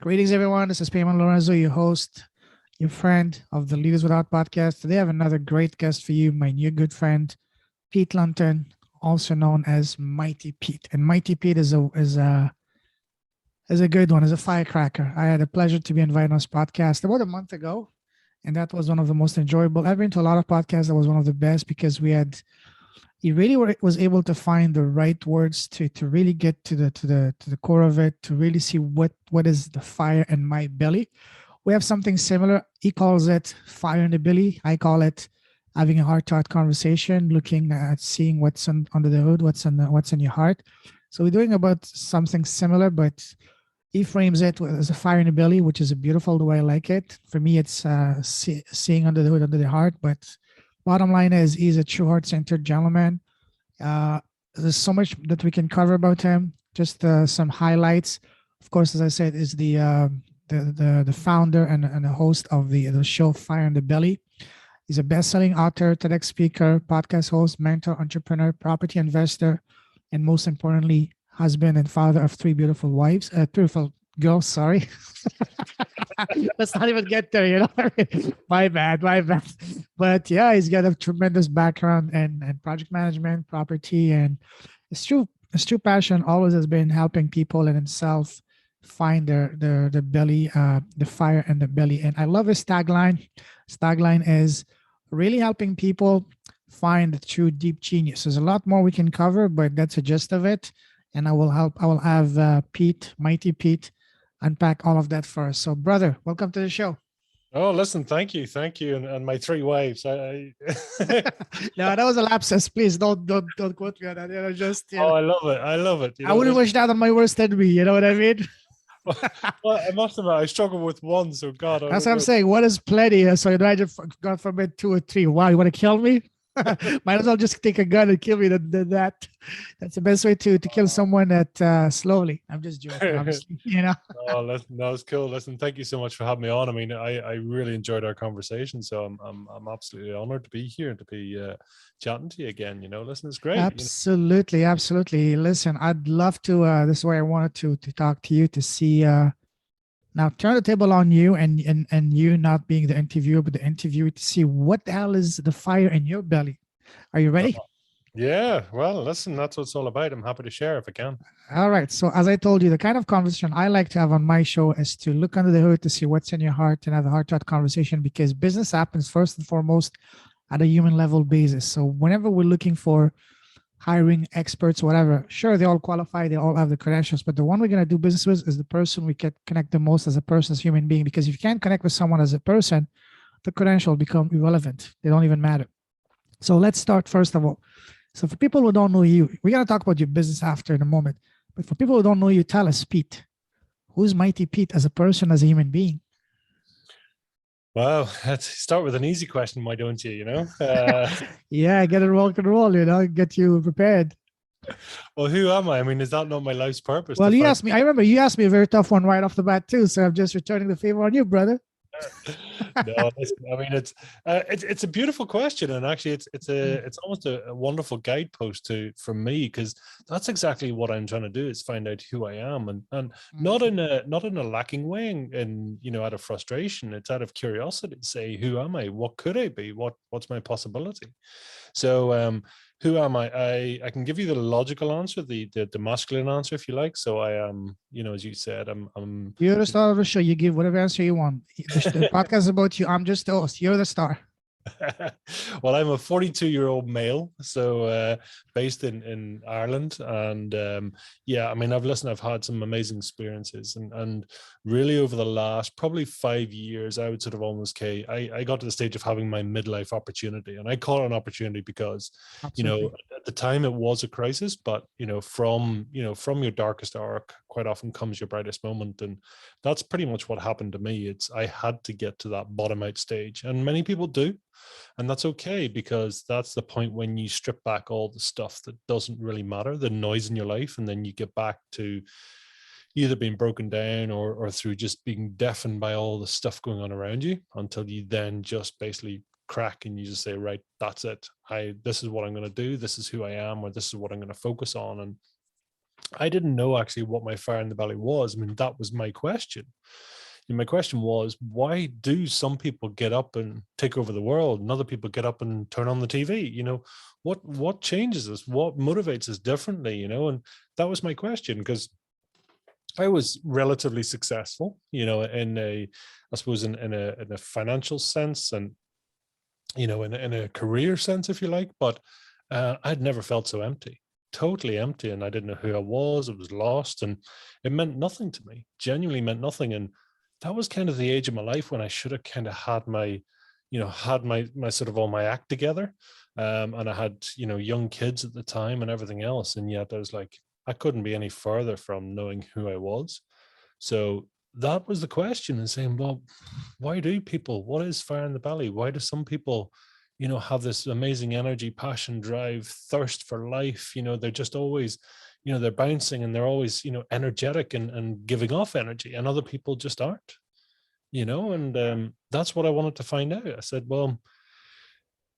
Greetings, everyone. This is Payman Lorenzo, your host, your friend of the Leaders Without podcast. Today, I have another great guest for you, my new good friend, Pete Lunton, also known as Mighty Pete. And Mighty Pete is a good one, is a firecracker. I had the pleasure to be invited on this podcast about a month ago, and that was one of the most enjoyable. I've been to a lot of podcasts. That was one of the best because he really was able to find the right words to really get to the core of it, to really see what is the fire in my belly. We have something similar. He calls it fire in the belly. I call it having a heart-to-heart conversation, looking at seeing what's under the hood, what's in your heart. So we're doing about something similar, but he frames it as a fire in the belly, which is a beautiful the way I like it. For me, it's seeing under the hood, under the heart. But bottom line is, he's a true heart-centered gentleman. Uh, there's so much that we can cover about him. Just some highlights. Of course, as I said, is the founder and the host of the show Fire in the Belly. He's a best-selling author, TEDx speaker, podcast host, mentor, entrepreneur, property investor, and most importantly, husband and father of three beautiful girls. Sorry, let's not even get there. My bad, my bad. But yeah, he's got a tremendous background in project management, property, and his true passion always has been helping people and himself find their belly, the fire in the belly. And I love his tagline. His tagline is really helping people find the true deep genius. There's a lot more we can cover, but that's the gist of it. And I will have Pete, Mighty Pete, unpack all of that for us. So, brother, welcome to the show. Oh, listen, thank you, and my three wives. No, that was a lapsus. Please don't quote me on that. Oh, I love it. I wouldn't wish that on my worst enemy. You know what I mean? Well, I must admit, I struggle with one. So God, that's what I'm saying. One is plenty. So imagine, God forbid, two or three. Wow, you want to kill me? Might as well just take a gun and kill me. That's the best way to kill someone that slowly. I'm just joking, obviously. Oh, listen, that was cool. Listen, thank you so much for having me on. I mean, I really enjoyed our conversation, so I'm absolutely honored to be here and to be chatting to you again. Listen, it's great. Absolutely, absolutely. Listen, I'd love to. This is why I wanted to talk to you to see. Now turn the table on you and you not being the interviewer, but the interviewer to see what the hell is the fire in your belly. Are you ready? Yeah. Well, listen, that's what it's all about. I'm happy to share if I can. All right. So as I told you, the kind of conversation I like to have on my show is to look under the hood to see what's in your heart and have a heart-to-heart conversation because business happens first and foremost at a human level basis. So whenever we're looking for hiring experts, whatever. Sure, they all qualify, they all have the credentials, but the one we're going to do business with is the person we can connect the most as a person, as a human being. Because if you can't connect with someone as a person, the credentials become irrelevant. They don't even matter. So let's start first of all. So for people who don't know you, we're going to talk about your business after in a moment. But for people who don't know you, tell us, Pete, who's Mighty Pete as a person, as a human being? Well, let's start with an easy question. Why don't you, Yeah, get it rock and roll, get you prepared. Well, who am I? I mean, is that not my life's purpose? Well, you asked me, I remember you asked me a very tough one right off the bat too. So I'm just returning the favor on you, brother. No, listen, I mean, it's a beautiful question, and actually it's almost a wonderful guidepost for me, because that's exactly what I'm trying to do, is find out who I am, and not in a lacking way, and out of frustration. It's out of curiosity to say, who am I? What could I be? What's my possibility? So who am I? I can give you the logical answer, the masculine answer, if you like. So I am, as you said, I'm You're the star of the show. You give whatever answer you want. The podcast is about you. I'm just the host. You're the star. Well, I'm a 42-year-old male, so based in Ireland, and yeah, I mean, I've had some amazing experiences, and really over the last probably 5 years, I would sort of almost I got to the stage of having my midlife opportunity, and I call it an opportunity because Absolutely. at the time it was a crisis, but from your darkest hour quite often comes your brightest moment, and that's pretty much what happened to me. I had to get to that bottom out stage, and many people do. And that's okay, because that's the point when you strip back all the stuff that doesn't really matter, the noise in your life, and then you get back to either being broken down or through just being deafened by all the stuff going on around you, until you then just basically crack and you just say, right, that's it. This is what I'm going to do. This is who I am, or this is what I'm going to focus on. And I didn't know actually what my fire in the belly was. I mean, that was my question. And my question was, why do some people get up and take over the world and other people get up and turn on the TV? What changes us? What motivates us differently? And that was my question, because I was relatively successful, I suppose in a financial sense, and in a career sense, if you like. But I'd never felt so empty, totally empty, and I didn't know who I was. I was lost, and it meant nothing to me. Genuinely meant nothing. And that was kind of the age of my life when I should have kind of had my sort of all my act together. And I had young kids at the time and everything else, and yet I was like, I couldn't be any further from knowing who I was. So that was the question, and saying, well, why do people, what is fire in the belly? Why do some people, have this amazing energy, passion, drive, thirst for life? They're just always, they're bouncing, and they're always, energetic and giving off energy, and other people just aren't, and that's what I wanted to find out. I said, well,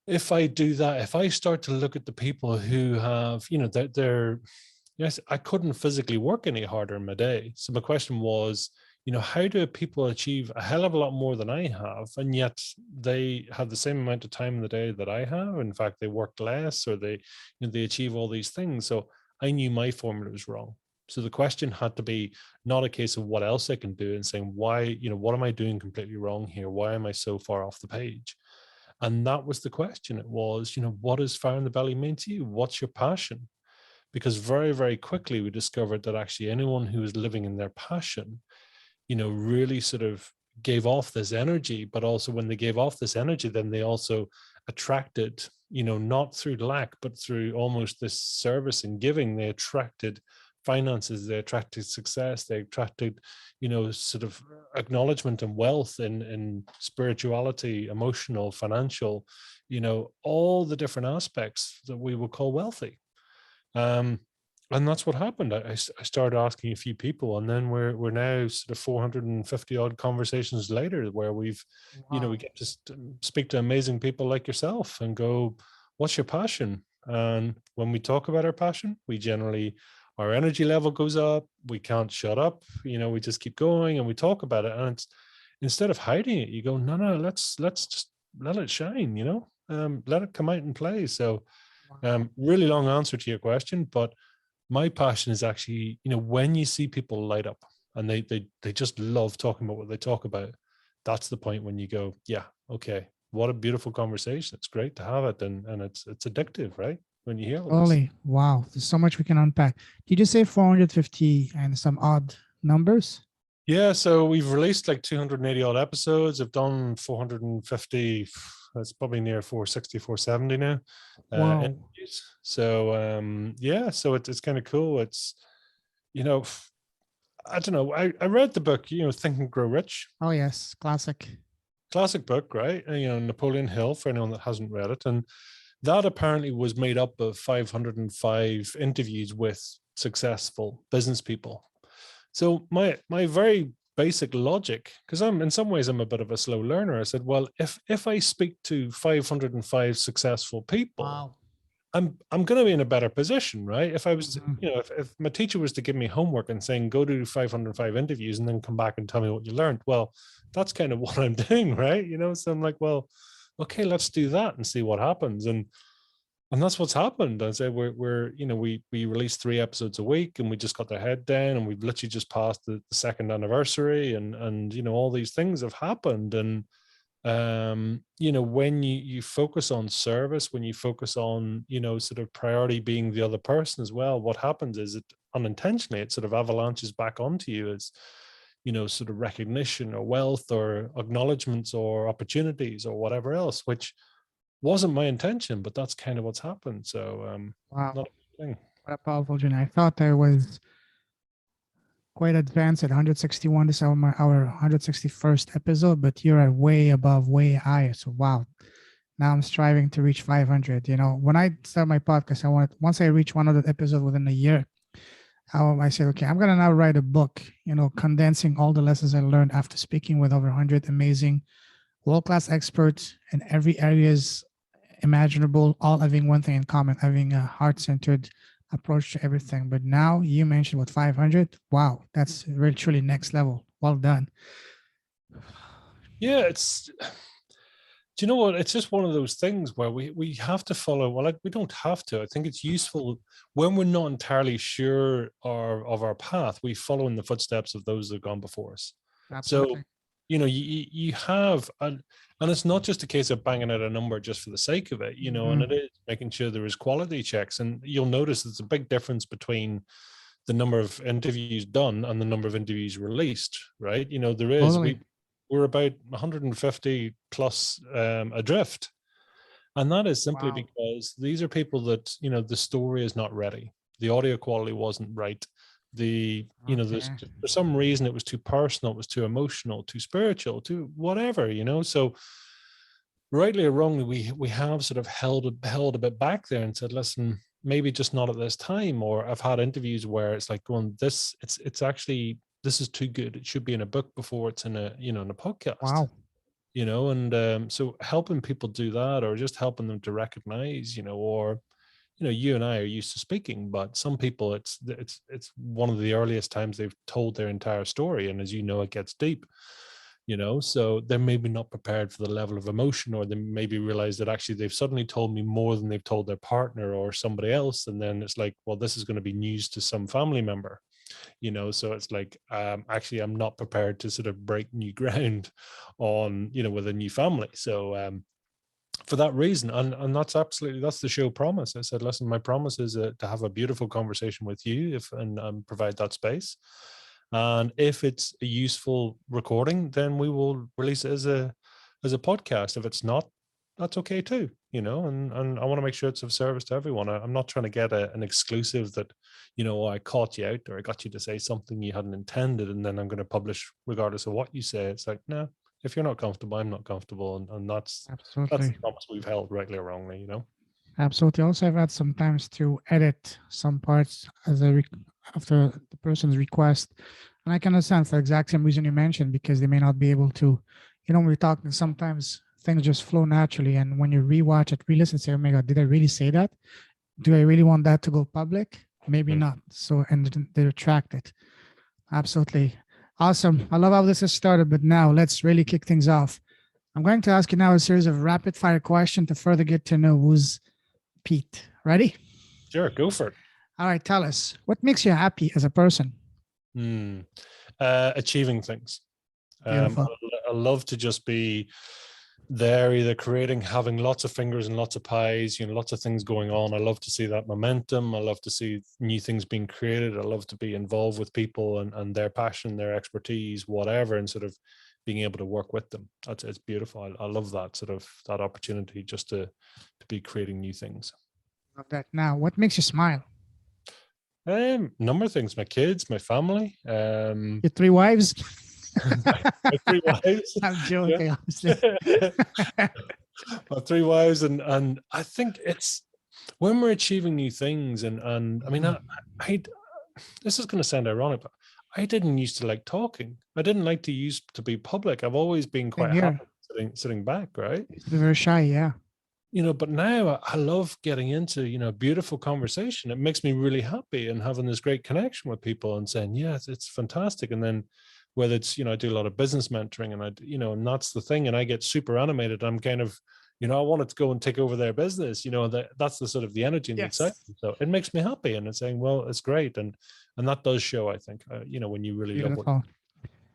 if I do that, if I start to look at the people who have, they're yes, I couldn't physically work any harder in my day. So my question was, how do people achieve a hell of a lot more than I have, and yet they have the same amount of time in the day that I have? In fact, they work less, or they achieve all these things. So I knew my formula was wrong. So the question had to be not a case of what else I can do, and saying, why, what am I doing completely wrong here? Why am I so far off the page? And that was the question. It was, what does fire in the belly mean to you? What's your passion? Because very, very quickly we discovered that actually anyone who was living in their passion, really sort of gave off this energy. But also when they gave off this energy, then they also attracted, not through lack, but through almost this service and giving, they attracted finances, they attracted success, they attracted, sort of acknowledgement and wealth in spirituality, emotional, financial, all the different aspects that we would call wealthy. Um, and that's what happened. I started asking a few people, and then we're now sort of 450 odd conversations later, where we've, we get to speak to amazing people like yourself and go, what's your passion? And when we talk about our passion, we generally, our energy level goes up. We can't shut up. We just keep going and we talk about it. And it's, instead of hiding it, you go, no, let's just let it shine, let it come out and play. So really long answer to your question, but my passion is actually, when you see people light up and they just love talking about what they talk about, that's the point when you go, yeah, okay, what a beautiful conversation. It's great to have it, and it's addictive, right? When you hear all this. Totally. Wow. There's so much we can unpack. Did you say 450 and some odd numbers? Yeah, so we've released like 280 odd episodes. I've done 450. That's probably near 460, 470 now. Wow. Interviews. So yeah, so it's kind of cool. It's, I don't know. I read the book, Think and Grow Rich. Oh yes, classic Book, right? And, Napoleon Hill, for anyone that hasn't read it, and that apparently was made up of 505 interviews with successful business people. So my very basic logic, because I'm in some ways I'm a bit of a slow learner, I said, well, if I speak to 505 successful people, wow. I'm going to be in a better position, right? If I was, Mhm. if my teacher was to give me homework and saying, go do 505 interviews and then come back and tell me what you learned, well, that's kind of what I'm doing, right? So I'm like, well, okay, let's do that and see what happens. And that's what's happened. I say we're we release 3 episodes a week, and we just got their head down, and we've literally just passed the second anniversary, and all these things have happened. And when you focus on service, when you focus on sort of priority being the other person as well, what happens is it unintentionally, it sort of avalanches back onto you as sort of recognition or wealth or acknowledgements or opportunities or whatever else, which wasn't my intention, but that's kind of what's happened. So Wow. not a thing. What a powerful journey. I thought I was quite advanced at 161. This is our 161st episode, but you're at way above, way higher. So wow. Now I'm striving to reach 500. When I start my podcast, once I reach 100 episodes within a year, I said, okay, I'm gonna now write a book, condensing all the lessons I learned after speaking with over 100 amazing world-class experts in every areas imaginable, all having one thing in common, having a heart-centered approach to everything. But now you mentioned what 500. Wow, that's really truly next level. Well done. Yeah, it's, do you know what? It's just one of those things where we have to follow. Well, like we don't have to. I think it's useful when we're not entirely sure of our path. We follow in the footsteps of those that have gone before us. So, Absolutely. you have, and it's not just a case of banging out a number just for the sake of it, and it Mhm. is making sure there is quality checks. And you'll notice there's a big difference between the number of interviews done and the number of interviews released, right? There is, Totally. we're about 150 plus adrift. And that is simply Wow. because these are people that, the story is not ready. The audio quality wasn't right. There's, Okay. for some reason, it was too personal, it was too emotional, too spiritual, too whatever. So rightly or wrongly, we have sort of held a bit back there and said, listen, maybe just not at this time. Or I've had interviews where it's like going, it's actually, this is too good. It should be in a book before it's in a podcast. Wow. And so helping people do that, or just helping them to recognize, or you and I are used to speaking, but some people it's one of the earliest times they've told their entire story, and as you know, it gets deep. So they're maybe not prepared for the level of emotion, or they maybe realize that actually they've suddenly told me more than they've told their partner or somebody else, and then it's like, well, this is going to be news to some family member. So it's like, actually I'm not prepared to sort of break new ground on, with a new family. So for that reason, and that's the show promise. I said, listen, my promise is to have a beautiful conversation with you, and provide that space. And if it's a useful recording, then we will release it as a podcast. If it's not, that's okay too. And I want to make sure it's of service to everyone. I'm not trying to get an exclusive that, I caught you out, or I got you to say something you hadn't intended, and then I'm going to publish regardless of what you say. It's like, no, if you're not comfortable, I'm not comfortable, and that's the Absolutely. promise we've held, rightly or wrongly. Absolutely. Also, I've had sometimes to edit some parts as after the person's request, and I can understand for the exact same reason you mentioned, because they may not be able to. When we're talking, sometimes things just flow naturally, and when you rewatch it, re-listen, say, "Oh my God, did I really say that? Do I really want that to go public? Maybe Mm. not." So, and they retract it. Absolutely. Awesome. I love how this has started, but now let's really kick things off. I'm going to ask you now a series of rapid fire questions to further get to know who's Pete. Ready? Sure, go for it. All right. Tell us, what makes you happy as a person? Mm. Achieving things. Beautiful. I love to just be there, either creating, having lots of fingers and lots of pies, lots of things going on. I love to see that momentum. I love to see new things being created. I love to be involved with people and their passion, their expertise, whatever, and sort of being able to work with them. It's beautiful. I love that sort of that opportunity just to be creating new things. Love that. Now, what makes you smile? Number of things: my kids, my family, Your three wives? my three wives. I'm Yeah. joking, obviously. My three wives, and I think it's when we're achieving new things, and I mean, Mhm. I this is going to sound ironic, but I didn't used to like talking. I didn't like to use to be public. I've always been Same quite here. happy sitting back, right? Used to be very shy. Yeah. But now I love getting into, beautiful conversation. It makes me really happy, and having this great connection with people and saying, yes, it's fantastic. And then whether it's, I do a lot of business mentoring, and and that's the thing. And I get super animated. I'm kind of, I wanted to go and take over their business, that's the sort of the energy and the Yes. excitement. So it makes me happy, and it's saying, well, it's great. And that does show, I think, when you really love what. Beautiful.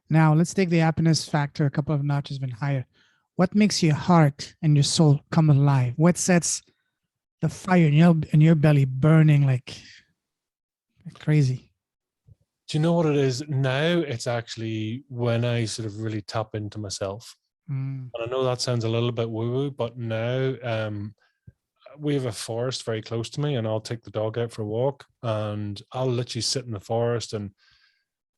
Now, let's take the happiness factor a couple of notches been higher. What makes your heart and your soul come alive? What sets the fire in your belly burning like crazy? Do you know what it is now? It's actually when I sort of really tap into myself. Mm, And I know that sounds a little bit woo-woo, but now we have a forest very close to me, and I'll take the dog out for a walk, and I'll literally sit in the forest. And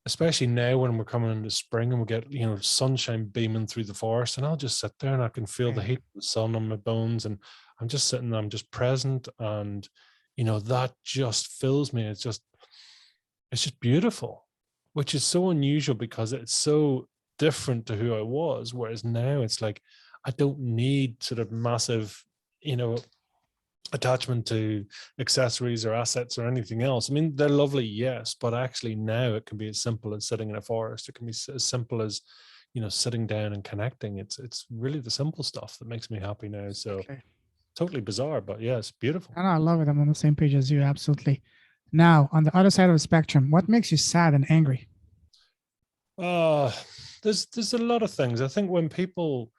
especially now when we're coming into spring and we get, sunshine beaming through the forest, and I'll just sit there and I can feel the okay. heat of the sun on my bones, and I'm just sitting there, I'm just present, and that just fills me. It's just beautiful, which is so unusual because it's so different to who I was. Whereas now it's like I don't need sort of massive, you know, attachment to accessories or assets or anything else. I mean, they're lovely, yes, but actually now it can be as simple as sitting in a forest. It can be as simple as, sitting down and connecting. It's really the simple stuff that makes me happy now. So Absolutely. totally bizarre, but yeah, it's beautiful. I love it. I'm on the same page as you. Absolutely. Now, on the other side of the spectrum, what makes you sad and angry? Uh there's a lot of things. I think when people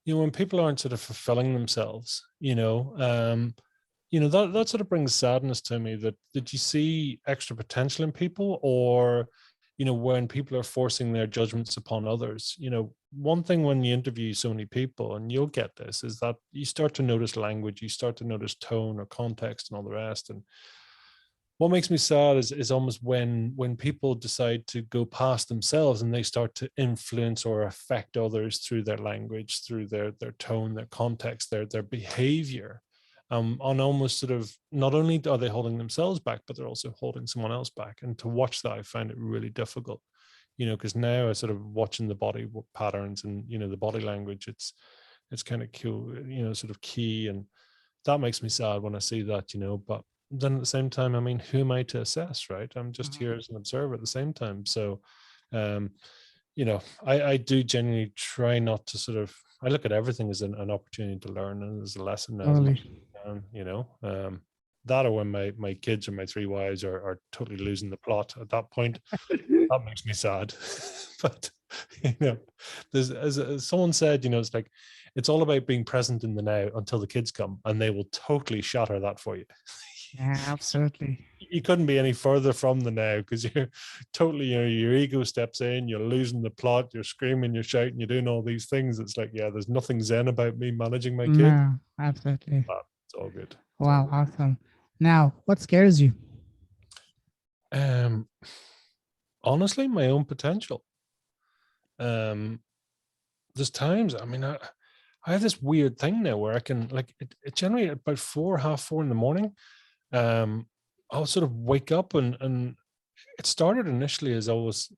aren't sort of fulfilling themselves, that sort of brings sadness to me, that you see extra potential in people, or when people are forcing their judgments upon others. One thing when you interview so many people, and you'll get this, is that you start to notice language, you start to notice tone or context and all the rest. And what makes me sad is almost when people decide to go past themselves and they start to influence or affect others through their language, through their tone, their context, their behavior. On almost sort of, not only are they holding themselves back, but they're also holding someone else back. And to watch that, I find it really difficult, because now I sort of watching the body patterns and the body language. It's kind of cool, sort of key, and that makes me sad when I see that. But then at the same time, I mean, who am I to assess, right? I'm just Mhm. here as an observer at the same time. So, um, I do genuinely try not to sort of, I look at everything as an opportunity to learn and as a lesson now as much Totally. as I can. That, or when my kids or my three wives are totally losing the plot at that point, that makes me sad. But you know, as someone said, it's like, it's all about being present in the now until the kids come, and they will totally shatter that for you. Yeah, absolutely. You couldn't be any further from the now, because you're totally, your ego steps in, you're losing the plot, you're screaming, you're shouting, you're doing all these things. It's like, yeah, there's nothing zen about me managing my kids, No, absolutely. but it's all good. It's all Wow, awesome. Now, what scares you? good. Honestly, my own potential. There's times, I mean, I have this weird thing now where I can, like, it generally at about 4, half 4 in the morning, um, I'll sort of wake up, and it started initially as I was,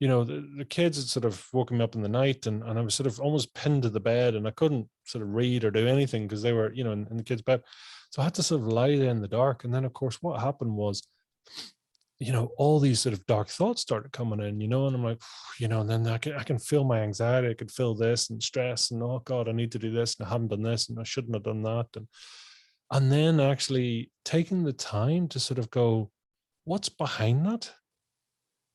the kids had sort of woken me up in the night, and I was sort of almost pinned to the bed, and I couldn't sort of read or do anything because they were, in the kids' bed. So I had to sort of lie there in the dark. And then, of course, what happened was, all these sort of dark thoughts started coming in, and I'm like, and then I can feel my anxiety. I could feel this and stress, and oh God, I need to do this, and I haven't done this, and I shouldn't have done that. And then actually taking the time to sort of go, what's behind that?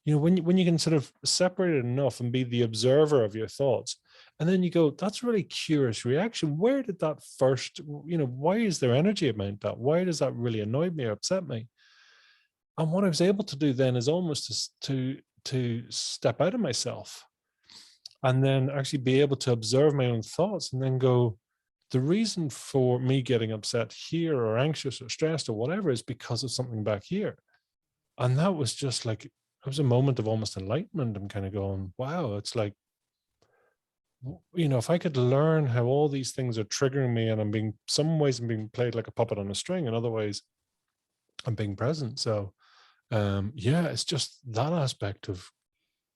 When you can sort of separate it enough and be the observer of your thoughts, and then you go, that's a really curious reaction. Where did that first, why is there energy about that? Why does that really annoy me or upset me? And what I was able to do then is almost to step out of myself, and then actually be able to observe my own thoughts, and then go, the reason for me getting upset here or anxious or stressed or whatever is because of something back here. And that was just like, it was a moment of almost enlightenment. I'm kind of going, wow, it's like, if I could learn how all these things are triggering me, and some ways I'm being played like a puppet on a string, and other ways I'm being present. So yeah, it's just that aspect of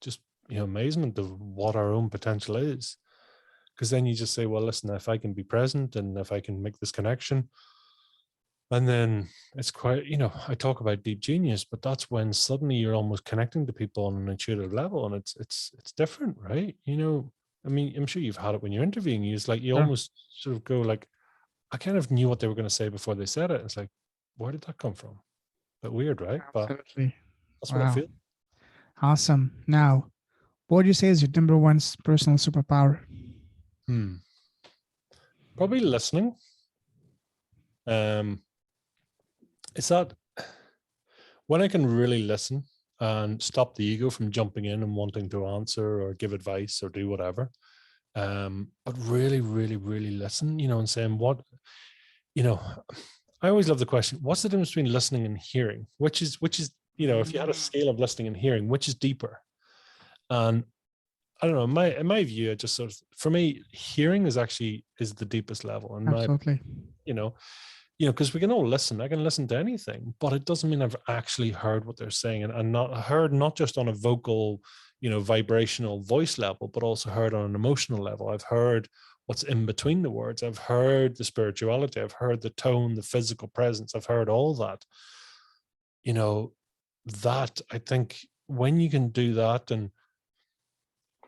just, amazement of what our own potential is. Because then you just say, well, listen, if I can be present and if I can make this connection, and then it's quite, I talk about deep genius, but that's when suddenly you're almost connecting to people on an intuitive level, and it's different, right? I mean, I'm sure you've had it when you're interviewing. It's like you Sure. almost sort of go like, I kind of knew what they were going to say before they said it. It's like, where did that come from? But weird, right? But Absolutely. that's what I Wow. feel. Awesome. Now, what would you say is your number one personal superpower? Hmm. Probably listening. Um, it's that when I can really listen and stop the ego from jumping in and wanting to answer or give advice or do whatever, but really, really, really listen, and saying you know, I always love the question, what's the difference between listening and hearing? Which is, if you had a Mm, scale of listening and hearing, which is deeper? And I don't know, in my view, I just sort of, for me, hearing is the deepest level. And absolutely. you know, because we can all listen. I can listen to anything, but it doesn't mean I've actually heard what they're saying, and not heard, not just on a vocal, vibrational voice level, but also heard on an emotional level. I've heard what's in between the words. I've heard the spirituality, I've heard the tone, the physical presence, I've heard all that. You know, that I think when you can do that, and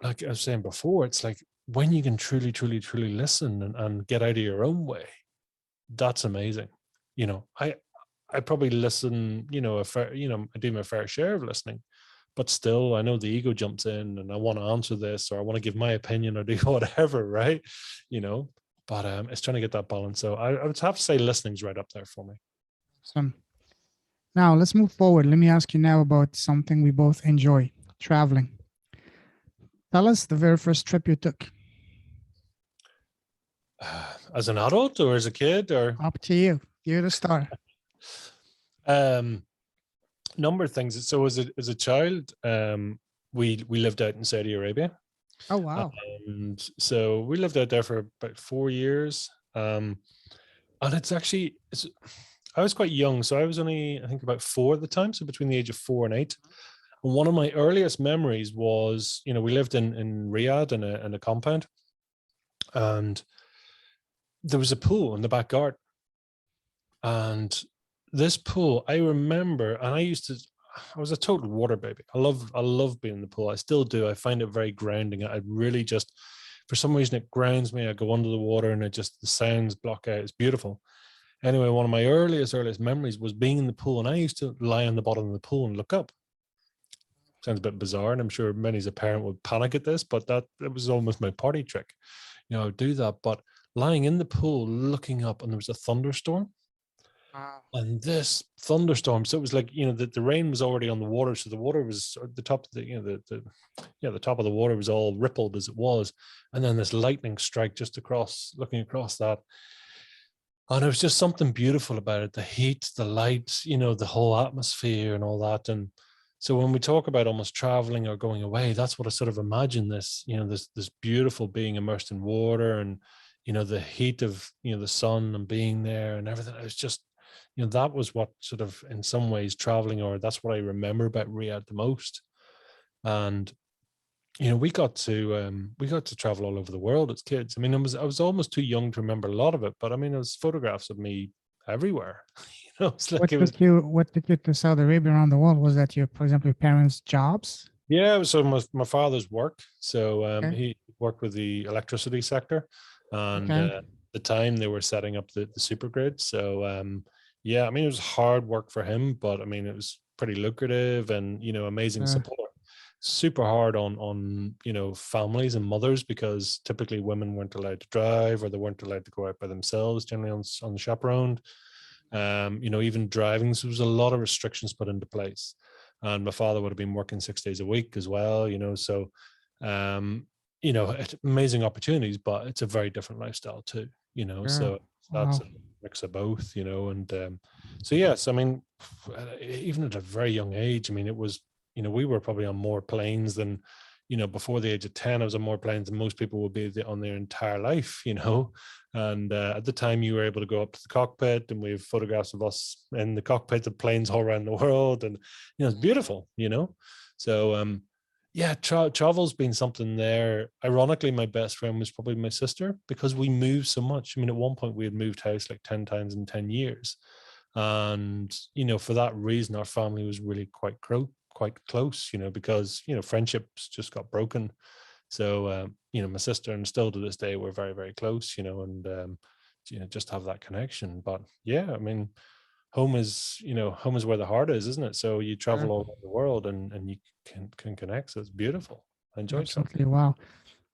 like I was saying before, it's like when you can truly, truly, truly listen and get out of your own way, that's amazing. You know, I probably listen, you know, I do my fair share of listening, but still I know the ego jumps in and I want to answer this, or I want to give my opinion or do whatever, right? You know, but it's trying to get that balance. So I would have to say listening's right up there for me. So now let's move forward. Let me ask you now about something we both enjoy, traveling. Tell us the very first trip you took. As an adult or as a kid, or Up to you. You're the star. um number of things. So as a child, we lived out in Saudi Arabia. Oh, wow. And so we lived out there for about 4 years. And I was quite young. So I was only, I think, about four at the time. So between the age of 4 and 8. And one of my earliest memories was, you know, we lived in Riyadh in a compound. And there was a pool in the back garden. And this pool, I remember, and I was a total water baby. I love being in the pool. I still do. I find it very grounding. I really just, for some reason, it grounds me. I go under the water and the sounds block out. It's beautiful. Anyway, one of my earliest memories was being in the pool, and I used to lie on the bottom of the pool and look up. Sounds a bit bizarre, and I'm sure many as a parent would panic at this, but it was almost my party trick. You know, I would do that, but lying in the pool, looking up, and there was a thunderstorm. Wow. And this thunderstorm, so it was like, you know, the rain was already on the water, so the water was at the top of the, you know, the top of the water was all rippled as it was, and then this lightning strike just across, looking across that, and it was just something beautiful about it, the heat, the light, you know, the whole atmosphere and all that. And so when we talk about almost traveling or going away, that's what I sort of imagine, this, you know, this beautiful being immersed in water, and you know, the heat of, you know, the sun and being there and everything. It was just, you know, that was what sort of in some ways traveling, or that's what I remember about Riyadh the most. And you know, we got to travel all over the world as kids. I mean, I was almost too young to remember a lot of it, but I mean, it was photographs of me everywhere. You know, it's like it was. What took you to Saudi Arabia around the world? Was that your, for example, your parents' jobs? Yeah, so my father's work. So Okay. he worked with the electricity sector, and Okay. the time they were setting up the super grid. So yeah, I mean, it was hard work for him, but I mean, it was pretty lucrative, and you know, amazing Uh, support. Super hard on you know, families and mothers, because typically women weren't allowed to drive, or they weren't allowed to go out by themselves, generally on chaperoned. You know, even driving, so there was a lot of restrictions put into place. And my father would have been working 6 days a week as well, you know. So you know, it's amazing opportunities, but it's a very different lifestyle too, you know. yeah. So that's Wow. a mix of both, you know. And so yes, I mean, even at a very young age, I mean, it was, you know, we were probably on more planes than, you know, before the age of 10, I was on more planes than most people would be on their entire life, you know. And at the time, you were able to go up to the cockpit, and we have photographs of us in the cockpit of planes all around the world, and you know, it's beautiful, you know. So yeah, travel's been something there. Ironically, my best friend was probably my sister, because we moved so much. I mean, at one point we had moved house like 10 times in 10 years. And, you know, for that reason, our family was really quite close, you know, because, you know, friendships just got broken. So, you know, my sister, and still to this day, we're very, very close, you know, and, you know, just have that connection. But yeah, I mean, home is, you know, home is where the heart is, isn't it? So you Yeah. travel all over the world, and you can connect. So it's beautiful. I enjoyed that. Absolutely. Wow.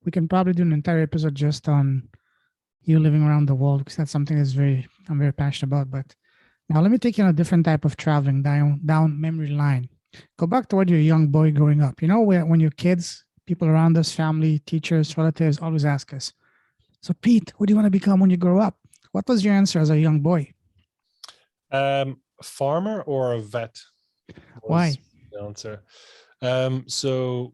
We can probably do an entire episode just on you living around the world, because that's something I'm very passionate about. But now let me take you on a different type of traveling down memory line. Go back to when you're a young boy growing up. You know, when you're kids, people around us, family, teachers, relatives, always ask us, "So Pete, what do you want to become when you grow up?" What was your answer as a young boy? A farmer or a vet was Why? the answer. So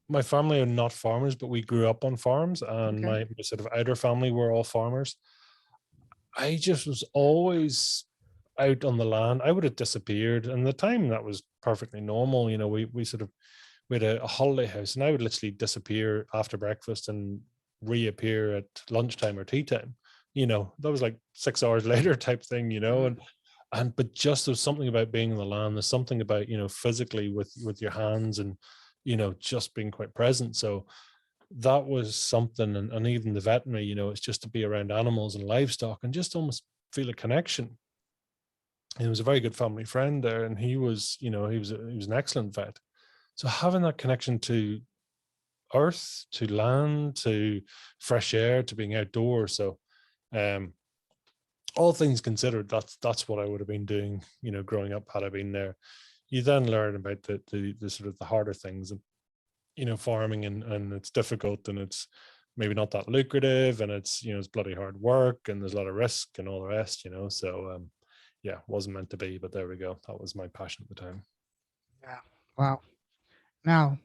my family are not farmers, but we grew up on farms, and Okay. my sort of outer family were all farmers. I just was always out on the land. I would have disappeared, and the time that was perfectly normal. You know, we had a holiday house, and I would literally disappear after breakfast and reappear at lunchtime or tea time. That was like 6 hours later type thing, but just there's something about being in the land. There's something about, physically with your hands and, just being quite present. So that was something. And even the veterinary, it's just to be around animals and livestock and just almost feel a connection. And he was a very good family friend there. And he was, he was an excellent vet. So having that connection to earth, to land, to fresh air, to being outdoors. So, all things considered, that's what I would have been doing, growing up had I been there. You then learn about the sort of the harder things, and farming, and it's difficult, and it's maybe not that lucrative, and it's it's bloody hard work, and there's a lot of risk and all the rest. So yeah, wasn't meant to be, but there we go. That was my passion at the time. Yeah. Wow. Now,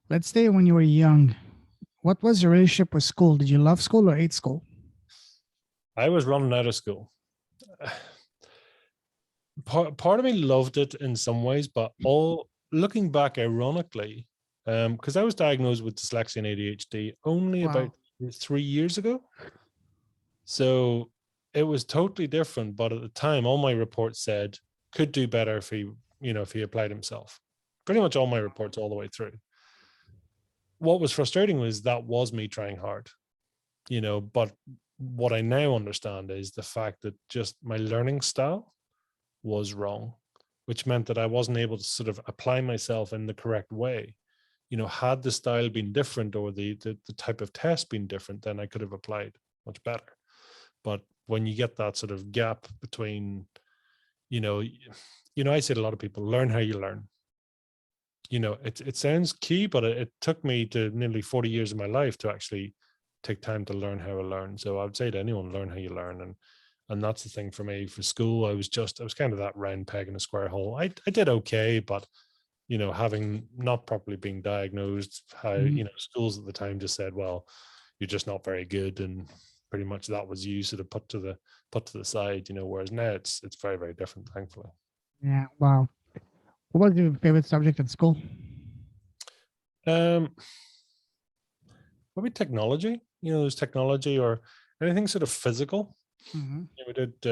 let's say when you were young, what was your relationship with school? Did you love school or hate school? I was running out of school. Part of me loved it in some ways, but all looking back, ironically, because I was diagnosed with dyslexia and ADHD only about Wow. 3 years ago. So it was totally different. But at the time, all my reports said could do better if he applied himself. Pretty much all my reports all the way through. What was frustrating was that was me trying hard, but what I now understand is the fact that just my learning style was wrong, which meant that I wasn't able to sort of apply myself in the correct way. Had the style been different, or the type of test been different, then I could have applied much better. But when you get that sort of gap between, I say to a lot of people, learn how you learn. It sounds key, but it took me to nearly 40 years of my life to actually take time to learn how to learn. So I would say to anyone, learn how you learn. And that's the thing for me. For school, I was kind of that round peg in a square hole. I did okay, but having not properly being diagnosed, how Mhm. schools at the time just said, well, you're just not very good, and pretty much that was you sort of put to the side. Whereas now it's very, very different, thankfully. Yeah. Wow. What was your favorite subject in school? Um, Probably technology. There's technology or anything sort of physical. Hmm. We did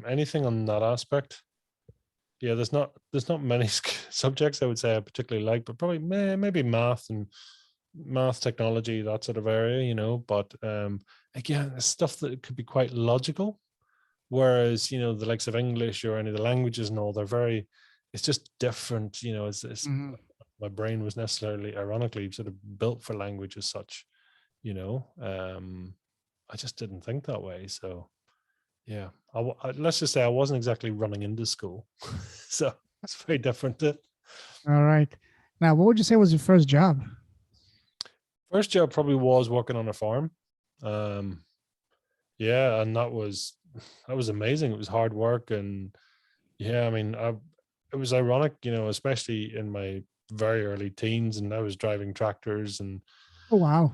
anything on that aspect. Yeah, there's not many subjects I would say I particularly like, but probably maybe math and math, technology, that sort of area. But again, it's stuff that could be quite logical. Whereas the likes of English or any of the languages and all, they're very. It's just different. It's Hmm. my brain was necessarily, ironically, sort of built for language as such. you know I just didn't think that way. So yeah, let's just say I wasn't exactly running into school. So it's very different. All right. Now, what would you say was your first job? First job probably was working on a farm. um yeah, and that was amazing. It was hard work, and yeah, I mean, it was ironic, especially in my very early teens, and I was driving tractors, and Oh, wow.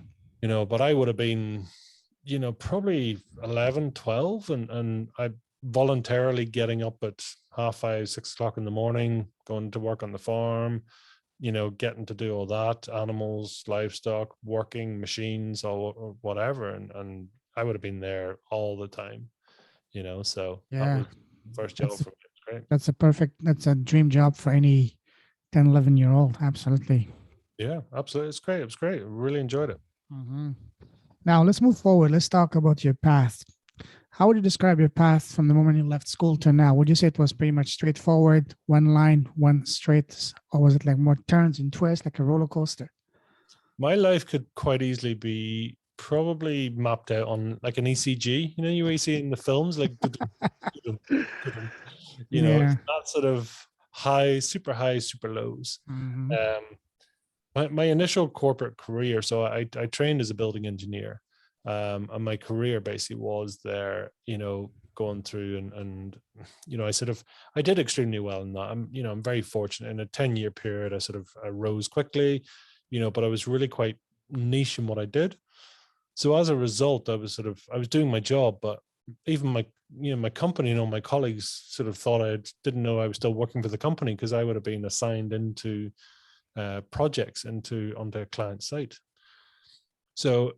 but I would have been probably 11, 12, and I voluntarily getting up at 5:30, 6 o'clock in the morning, going to work on the farm, getting to do all that, animals, livestock, working machines, or whatever. And I would have been there all the time, so that Yeah. was the first job That's for me. It was great. that's a dream job for any 10, 11-year old. Absolutely. Yeah, absolutely. It's great. It was great. I really enjoyed it. Hmm. Now, let's move forward. Let's talk about your path. How would you describe your path from the moment you left school to now? Would you say it was pretty much straightforward, one line, one straight, or was it like more turns and twists, like a roller coaster? My life could quite easily be probably mapped out on like an ECG. You see in the films, like dun-dun, dun-dun. It's Yeah. that sort of high, super lows. Hmm. Um, my initial corporate career, so I trained as a building engineer, and my career basically was there, going through and I did extremely well in that. I'm very fortunate. In a 10-year period, I rose quickly, but I was really quite niche in what I did. So as a result, I was doing my job, but even my company and all my colleagues sort of thought I didn't know I was still working for the company, because I would have been assigned into projects onto a client site. So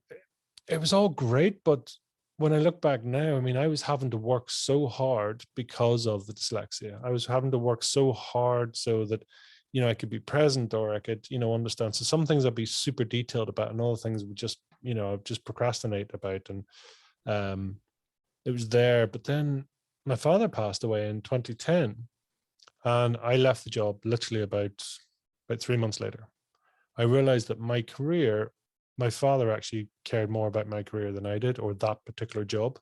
it was all great, but when I look back now, I mean, I was having to work so hard because of the dyslexia. I was having to work so hard so that, I could be present, or I could, understand. So some things I'd be super detailed about, and other things would just, I'd just procrastinate about. And um, it was there. But then my father passed away in 2010, and I left the job literally about 3 months later. I realized that my father actually cared more about my career than I did, or that particular job.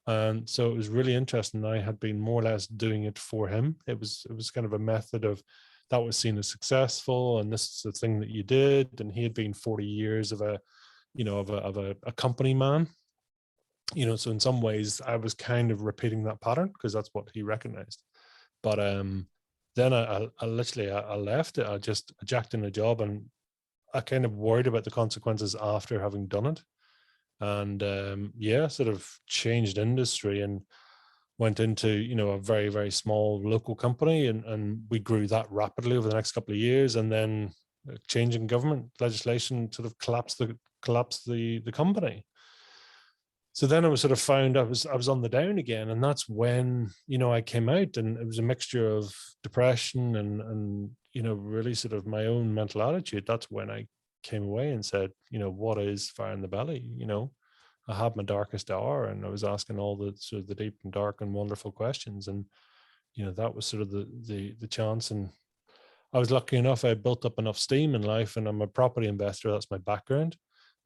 And so it was really interesting. I had been more or less doing it for him. It was kind of a method of that was seen as successful, and this is the thing that you did. And he had been 40 years of a company man. So in some ways I was kind of repeating that pattern because that's what he recognized. But then I literally I left it. I jacked in a job, and I kind of worried about the consequences after having done it. And yeah, sort of changed industry and went into, a very, very small local company. And we grew that rapidly over the next couple of years. And then changing government legislation sort of collapsed the company. So then I was sort of found I was on the down again, and that's when I came out, and it was a mixture of depression and really sort of my own mental attitude. That's when I came away and said, what is fire in the belly? I had my darkest hour, and I was asking all the sort of the deep and dark and wonderful questions, and that was sort of the chance. And I was lucky enough, I built up enough steam in life, and I'm a property investor. That's my background.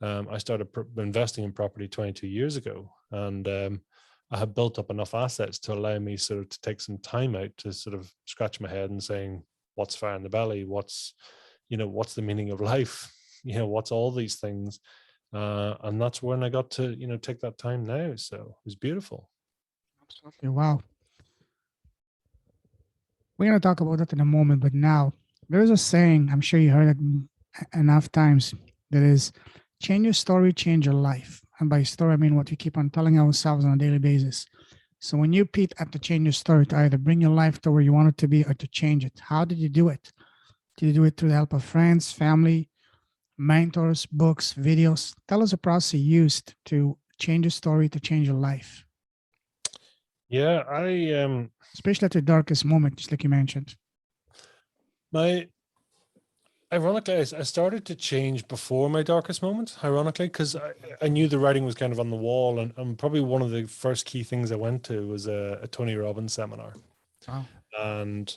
I started investing in property 22 years ago, and I had built up enough assets to allow me sort of to take some time out to sort of scratch my head and saying, what's fire in the belly? What's the meaning of life? What's all these things? And that's when I got to, take that time now. So it was beautiful. Absolutely. Wow. We're going to talk about that in a moment, but now there's a saying, I'm sure you heard it enough times, that is, change your story, change your life. And by story, I mean what we keep on telling ourselves on a daily basis. So when you, Pete, had to change your story to either bring your life to where you want it to be or to change it, how did you do it? Did you do it through the help of friends, family, mentors, books, videos? Tell us a process you used to change your story, to change your life, Yeah, especially at your darkest moment, just like you mentioned. my ironically, I started to change before my darkest moment, ironically, because I knew the writing was kind of on the wall. And probably one of the first key things I went to was a Tony Robbins seminar. Wow. And,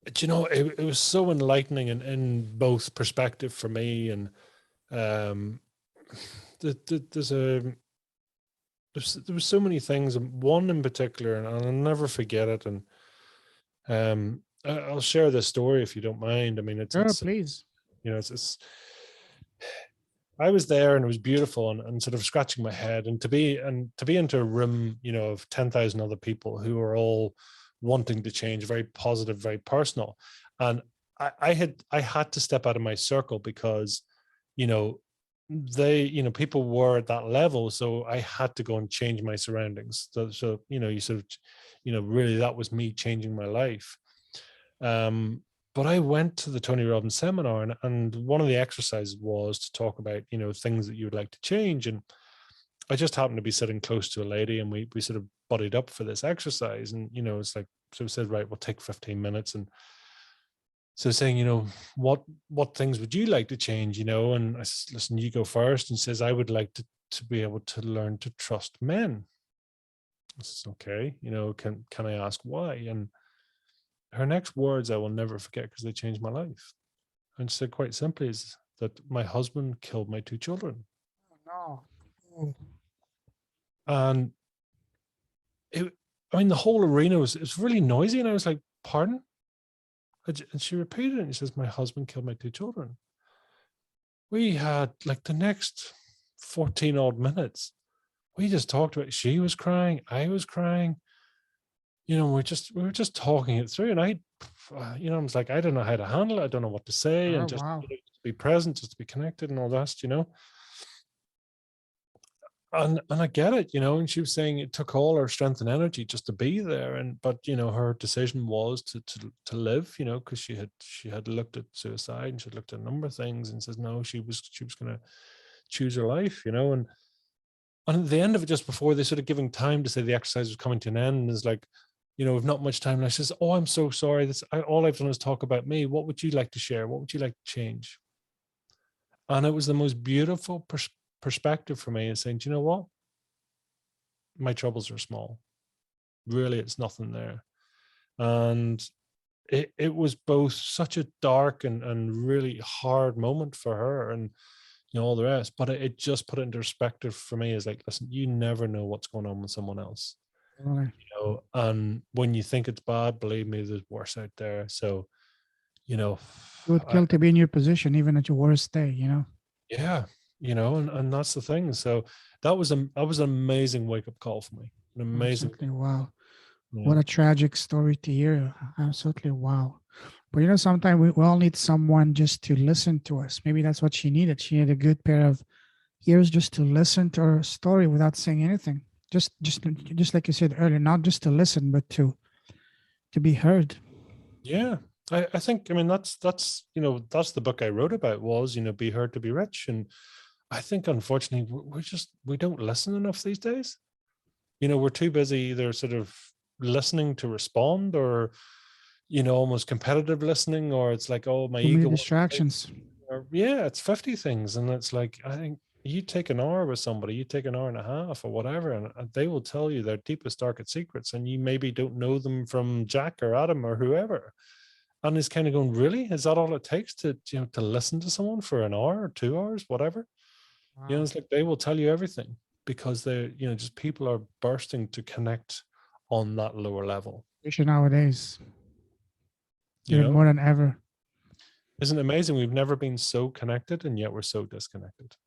it was so enlightening in both perspective for me. And um, there's there was so many things, and one in particular, and I'll never forget it. And I'll share this story if you don't mind. I mean, Sure, it's please. it's I was there, and it was beautiful, and sort of scratching my head, and to be into a room, of 10,000 other people who are all wanting to change, very positive, very personal. And I had to step out of my circle because, you know, people were at that level. So I had to go and change my surroundings. So you sort of, really that was me changing my life. Um, but I went to the Tony Robbins seminar, and one of the exercises was to talk about, things that you would like to change. And I just happened to be sitting close to a lady, and we sort of buddied up for this exercise. And, it's like, so we said, right, we'll take 15 minutes. And so saying, what things would you like to change, And I said, listen, you go first. And says, I would like to be able to learn to trust men. I says, okay, can I ask why? And her next words I will never forget because they changed my life. And she said quite simply is that my husband killed my two children. Oh, no. Oh, And I mean, the whole arena was really noisy. And I was like, pardon? And she repeated it, and she says, my husband killed my two children. We had like the next 14 odd minutes. We just talked about it. She was crying. I was crying. We were just talking it through. And I was like, I don't know how to handle it. I don't know what to say. sure, And just wow. to be present, just to be connected and all that. And I get it. And she was saying it took all her strength and energy just to be there. But her decision was to live, because she had looked at suicide, and she had looked at a number of things, and says no, she was gonna choose her life, and at the end of it, just before they sort of giving time to say the exercise was coming to an end, and is like, we've not much time. And I says, oh, I'm so sorry. All I've done is talk about me. What would you like to share? What would you like to change? And it was the most beautiful perspective for me, is saying, do you know what? My troubles are small. Really, it's nothing there. And it was both such a dark and really hard moment for her, and all the rest, but it just put it into perspective for me. Is like, listen, you never know what's going on with someone else, Totally. and when you think it's bad, believe me, there's worse out there. So, It would I, kill to be in your position, even at your worst day. yeah, and that's the thing. So that was an amazing wake up call for me. An amazing, Absolutely. Wow. you What know, a tragic story to hear. Absolutely. Wow. But sometimes we all need someone just to listen to us. Maybe that's what she needed. She needed a good pair of ears just to listen to her story without saying anything. Just like you said earlier, not just to listen, but to be heard. yeah. I think, that's that's the book I wrote about, was, be heard to be rich. And I think, unfortunately, we don't listen enough these days. We're too busy either sort of listening to respond, or almost competitive listening, or it's like, oh, my Too many ego wants to say, distractions. or yeah, it's 50 things. And it's like, I think you take an hour with somebody, you take an hour and a half or whatever, and they will tell you their deepest, darkest secrets, and you maybe don't know them from Jack or Adam or whoever. And it's kind of going, really, is that all it takes to to listen to someone for an hour or 2 hours, whatever? Wow. It's like they will tell you everything, because they're, just people are bursting to connect on that lower level. Especially nowadays, you even know more than ever. isn't it amazing? We've never been so connected, and yet we're so disconnected.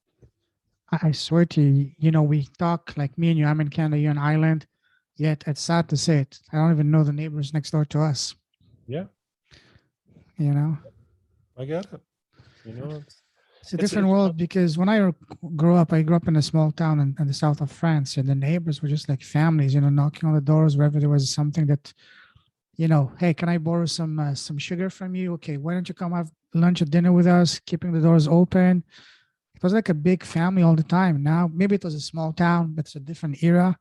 I swear to you, we talk like me and you. I'm in Canada, you're in Ireland. Yet it's sad to say it. I don't even know the neighbors next door to us. Yeah, You know, I get it. it's it's a it's, different it's world because when I grew up in a small town in the south of France, and the neighbors were just like families. Knocking on the doors wherever there was something that, hey, can I borrow some sugar from you? Okay, why don't you come have lunch or dinner with us? Keeping the doors open. It was like a big family all the time. Now maybe it was a small town, but it's a different era,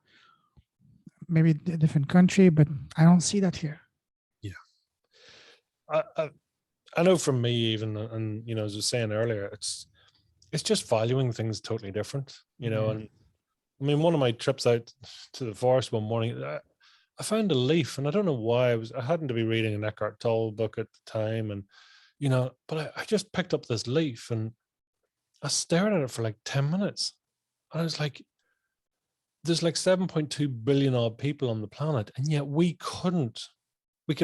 maybe a different country, but I don't see that here. yeah. I, I I know from me even, and as I was saying earlier, it's just valuing things totally different. Yeah. And one of my trips out to the forest one morning, I found a leaf, and I don't know why. I happened to be reading an Eckhart Tolle book at the time, and but I just picked up this leaf, and I stared at it for like 10 minutes, and I was like, there's like 7.2 billion odd people on the planet, and yet we could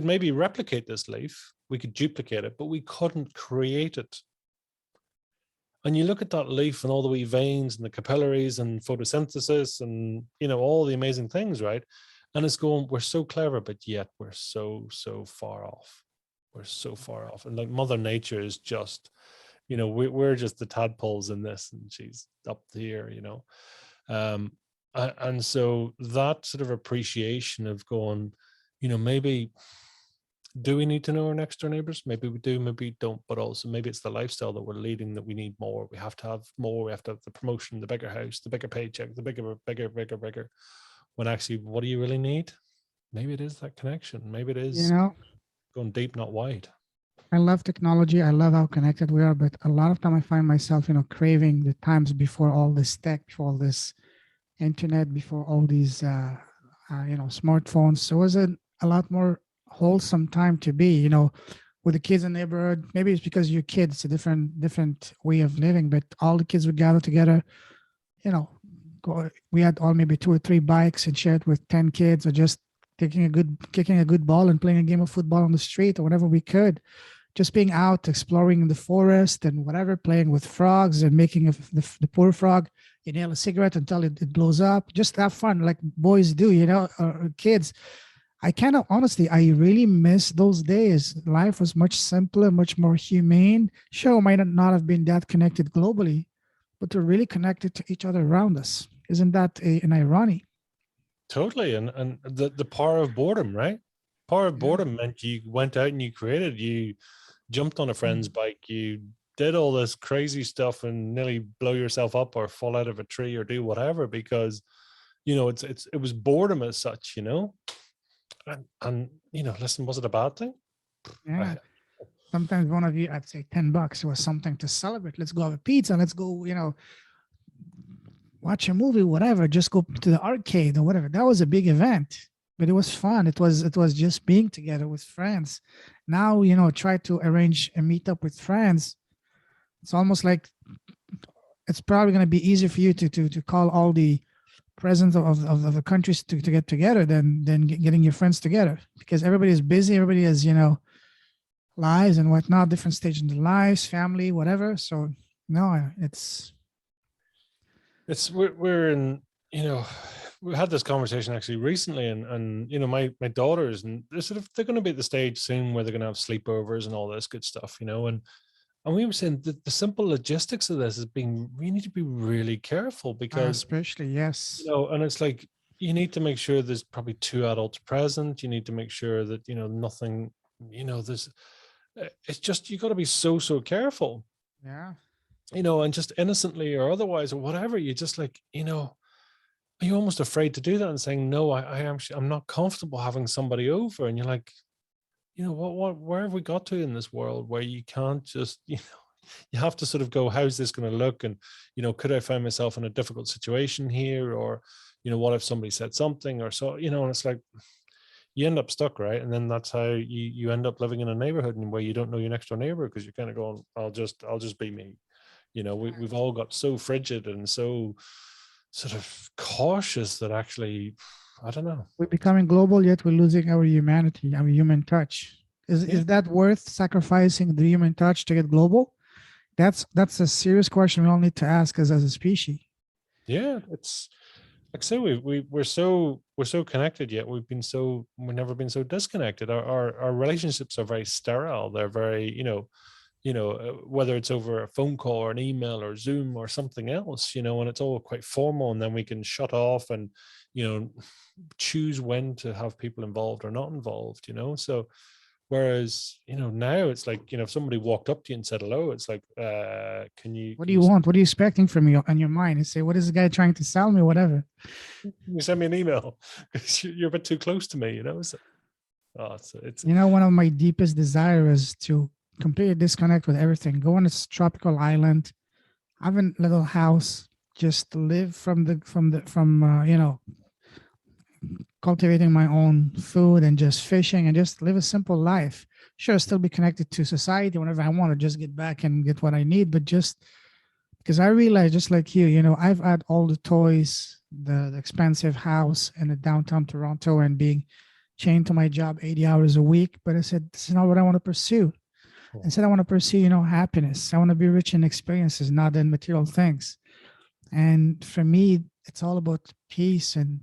maybe replicate this leaf, we could duplicate it, but we couldn't create it. And you look at that leaf and all the wee veins and the capillaries and photosynthesis and all the amazing things, right? And it's going, we're so clever, but yet we're so far off. We're so far off. And like Mother Nature is just, we're just the tadpoles in this, and she's up here. um and so that sort of appreciation of going, maybe, do we need to know our next door neighbors? Maybe we do, maybe we don't, but also maybe it's the lifestyle that we're leading that we need more. We have to have more. We have to have the promotion, the bigger house, the bigger paycheck, the bigger. When actually, what do you really need? Maybe it is that connection. Maybe it You is know, going deep, not wide. I love technology. I love how connected we are, but a lot of time I find myself, craving the times before all this tech, before all this internet, before all these, smartphones. So it was a lot more wholesome time to be, with the kids in the neighborhood. Maybe it's because you're kids, it's a different way of living, but all the kids would gather together, you know, we had all maybe 2 or 3 bikes and shared with 10 kids, or just kicking a good ball and playing a game of football on the street or whatever we could. Just being out exploring the forest and whatever, playing with frogs and making the poor frog inhale a cigarette until it blows up. Just have fun like boys do, or kids. I kind of honestly, I really miss those days. Life was much simpler, much more humane. Sure, we might not have been that connected globally, but we're really connected to each other around us. Isn't that an irony? Totally. And the power of boredom, right? Power of Yeah. boredom meant you went out and you created, you jumped on a friend's Mm. bike, you did all this crazy stuff and nearly blow yourself up or fall out of a tree or do whatever, because it was boredom as such, and listen, was it a bad thing? Yeah. I, Sometimes one of you, I'd say $10 was something to celebrate. Let's go have a pizza. Let's go, watch a movie, whatever. Just go to the arcade or whatever. That was a big event, but it was fun. It was just being together with friends. Now, try to arrange a meetup with friends. It's almost like it's probably going to be easier for you to call all the presidents of the countries to get together than getting your friends together, because everybody is busy. Everybody has, lives and whatnot, different stages in their lives, family, whatever. So no, we're in, we had this conversation actually recently, and my daughters, and they're going to be at the stage soon where they're going to have sleepovers and all this good stuff, and we were saying that the simple logistics of this is we need to be really careful, because especially yes, and it's like, you need to make sure there's probably two adults present. You need to make sure that nothing, there's it's just, you got to be so careful, yeah, and just innocently or otherwise or whatever, you just like, are you almost afraid to do that and saying no? I'm not comfortable having somebody over, and you're like, where have we got to in this world where you can't just, you have to sort of go, how's this going to look? And, could I find myself in a difficult situation here? Or, what if somebody said something or so, and it's like, you end up stuck, right? And then that's how you end up living in a neighborhood and where you don't know your next door neighbor, because you're kind of going, I'll just be me. We've all got so frigid and so sort of cautious that actually, I don't know. we're becoming global, yet we're losing our humanity, our human touch. Is that worth sacrificing the human touch to get global? That's a serious question we all need to ask as a species. Yeah, it's like I say, we're so connected, yet we've never been so disconnected. Our relationships are very sterile. They're very, whether it's over a phone call or an email or Zoom or something else, and it's all quite formal, and then we can shut off and, choose when to have people involved or not involved, So whereas, now it's like, if somebody walked up to you and said hello, it's like, can you What do you want? What are you expecting from me on your mind? You say, what is this guy trying to sell me? Whatever. send me an email? Because you're a bit too close to me, So, it's One of my deepest desires is to completely disconnect with everything. Go on a tropical island, have a little house, just live from cultivating my own food and just fishing and just live a simple life. Sure, still be connected to society whenever I want to just get back and get what I need, but just because I realize, just like you, I've had all the toys, the expensive house in the downtown Toronto, and being chained to my job 80 hours a week. But I said, this is not what I want to pursue. Instead, I want to pursue, happiness. I want to be rich in experiences, not in material things. And for me, it's all about peace and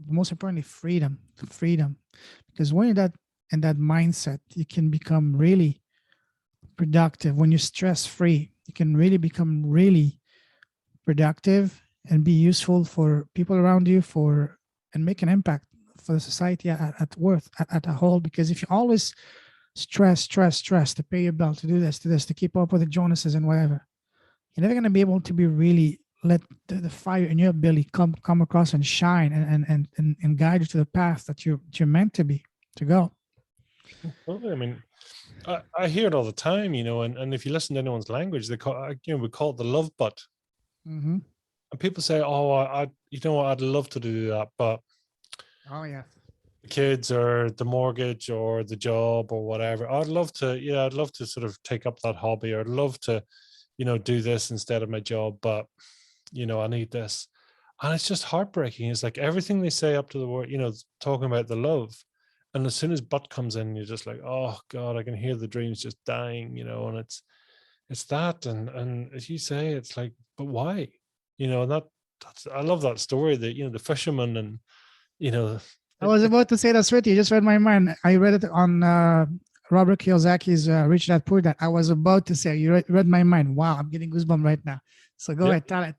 most importantly, freedom. Because when you're in that mindset, you can become really productive. When you're stress free, you can really become really productive and be useful for people around you, and make an impact for the society at a whole. Because if you always stress to pay your bill, to do this, to keep up with the Jonases and whatever, you're never going to be able to be really let the fire in your belly come across and shine and guide you to the path that you're meant to go. I mean, I hear it all the time, and if you listen to anyone's language, they we call it the love butt. Mm-hmm. And people say, "Oh, I'd love to do that, but oh yeah, the kids or the mortgage or the job or whatever. I'd love to sort of take up that hobby, or I'd love to, do this instead of my job, but I need this." And it's just heartbreaking. It's like everything they say up to the word, talking about the love. And as soon as but comes in, you're just like, oh God, I can hear the dreams just dying, and it's that. And as you say, it's like, but why? And that's I love that story that, the fisherman and, I was about to say that's right. You just read my mind. I read it on Robert Kiyosaki's Rich Dad Poor Dad. I was about to say, you read my mind. Wow, I'm getting goosebumps right now. So go ahead, tell it.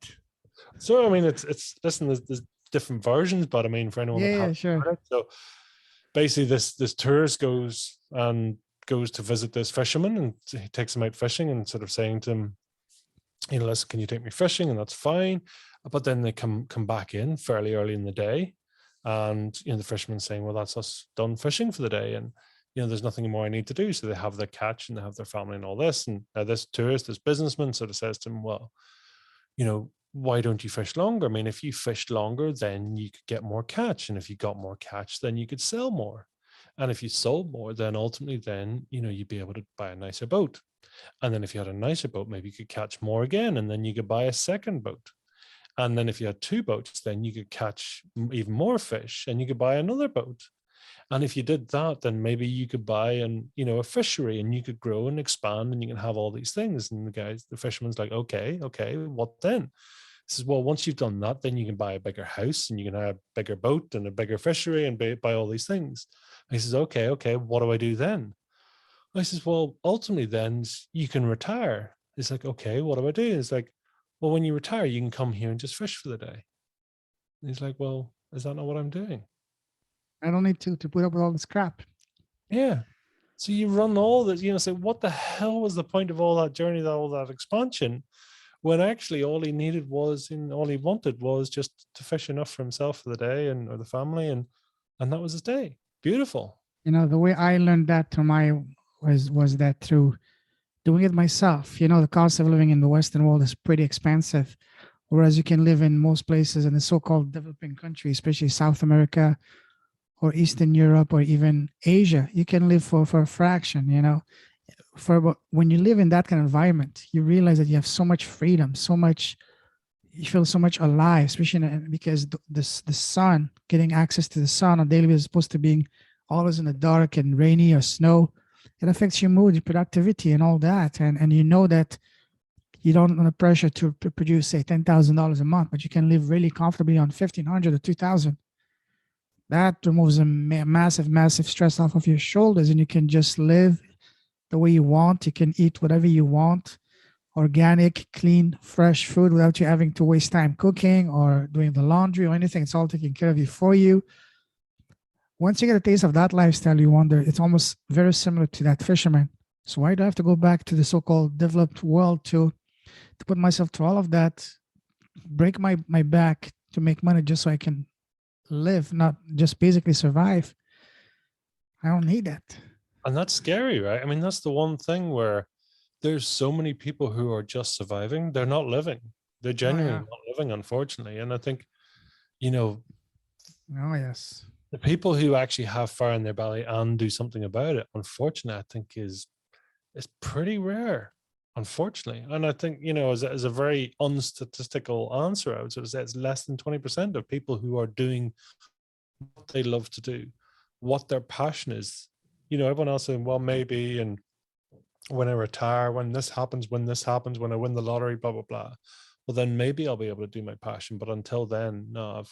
So I mean, it's listen. There's different versions, but I mean, for anyone that Yeah, hasn't sure. heard it, so basically, this tourist goes and goes to visit this fisherman, and he takes him out fishing and sort of saying to him, listen, can you take me fishing? And that's fine. But then they come back in fairly early in the day, and the fisherman's saying, well, that's us done fishing for the day, and there's nothing more I need to do. So they have their catch and they have their family and all this. And now this tourist, this businessman sort of says to him, well, why don't you fish longer? I mean, if you fished longer, then you could get more catch. And if you got more catch, then you could sell more. And if you sold more, then ultimately then, you'd be able to buy a nicer boat. And then if you had a nicer boat, maybe you could catch more again. And then you could buy a second boat. And then if you had two boats, then you could catch even more fish and you could buy another boat. And if you did that, then maybe you could buy a fishery, and you could grow and expand, and you can have all these things. And the fisherman's like, okay, what then? He says, well, once you've done that, then you can buy a bigger house, and you can have a bigger boat and a bigger fishery and buy all these things. And he says, okay, what do I do then? I says, well, ultimately then you can retire. It's like, okay, what do I do? It's like, well, when you retire, you can come here and just fish for the day. And he's like, well, is that not what I'm doing? I don't need to put up with all this crap. Yeah. So you run all this, say, what the hell was the point of all that journey, all that expansion, when actually all he needed was, and all he wanted was just to fish enough for himself for the day or the family, and that was his day. Beautiful. The way I learned that was that through doing it myself. The cost of living in the Western world is pretty expensive, whereas you can live in most places in the so-called developing countries, especially South America or Eastern Europe or even Asia. You can live for a fraction. When you live in that kind of environment, you realize that you have so much freedom, you feel so much alive, especially because the sun, getting access to the sun on a daily basis, as opposed to being always in the dark and rainy or snow, it affects your mood, your productivity, and all that. And you know that you don't under pressure to produce, say, $10,000 a month, but you can live really comfortably on $1,500 or $2,000. That removes a massive stress off of your shoulders, and you can just live the way you want. You can eat whatever you want, organic, clean, fresh food, without you having to waste time cooking or doing the laundry or anything. It's all taken care of you for you. Once you get a taste of that lifestyle, you wonder, it's almost very similar to that fisherman. So why do I have to go back to the so-called developed world to put myself through all of that, break my back to make money just so I can live, not just basically survive? I don't need that. And that's scary, right? I mean, that's the one thing where there's so many people who are just surviving. They're not living. They're genuinely not living, unfortunately. And I think, oh yes, the people who actually have fire in their belly and do something about it, unfortunately, I think is pretty rare, unfortunately. And I think, as a very unstatistical answer, I would sort of say it's less than 20% of people who are doing what they love to do, what their passion is. Everyone else saying, well, maybe, and when I retire, when this happens, when I win the lottery, blah, blah, blah. Well, then maybe I'll be able to do my passion. But until then, no,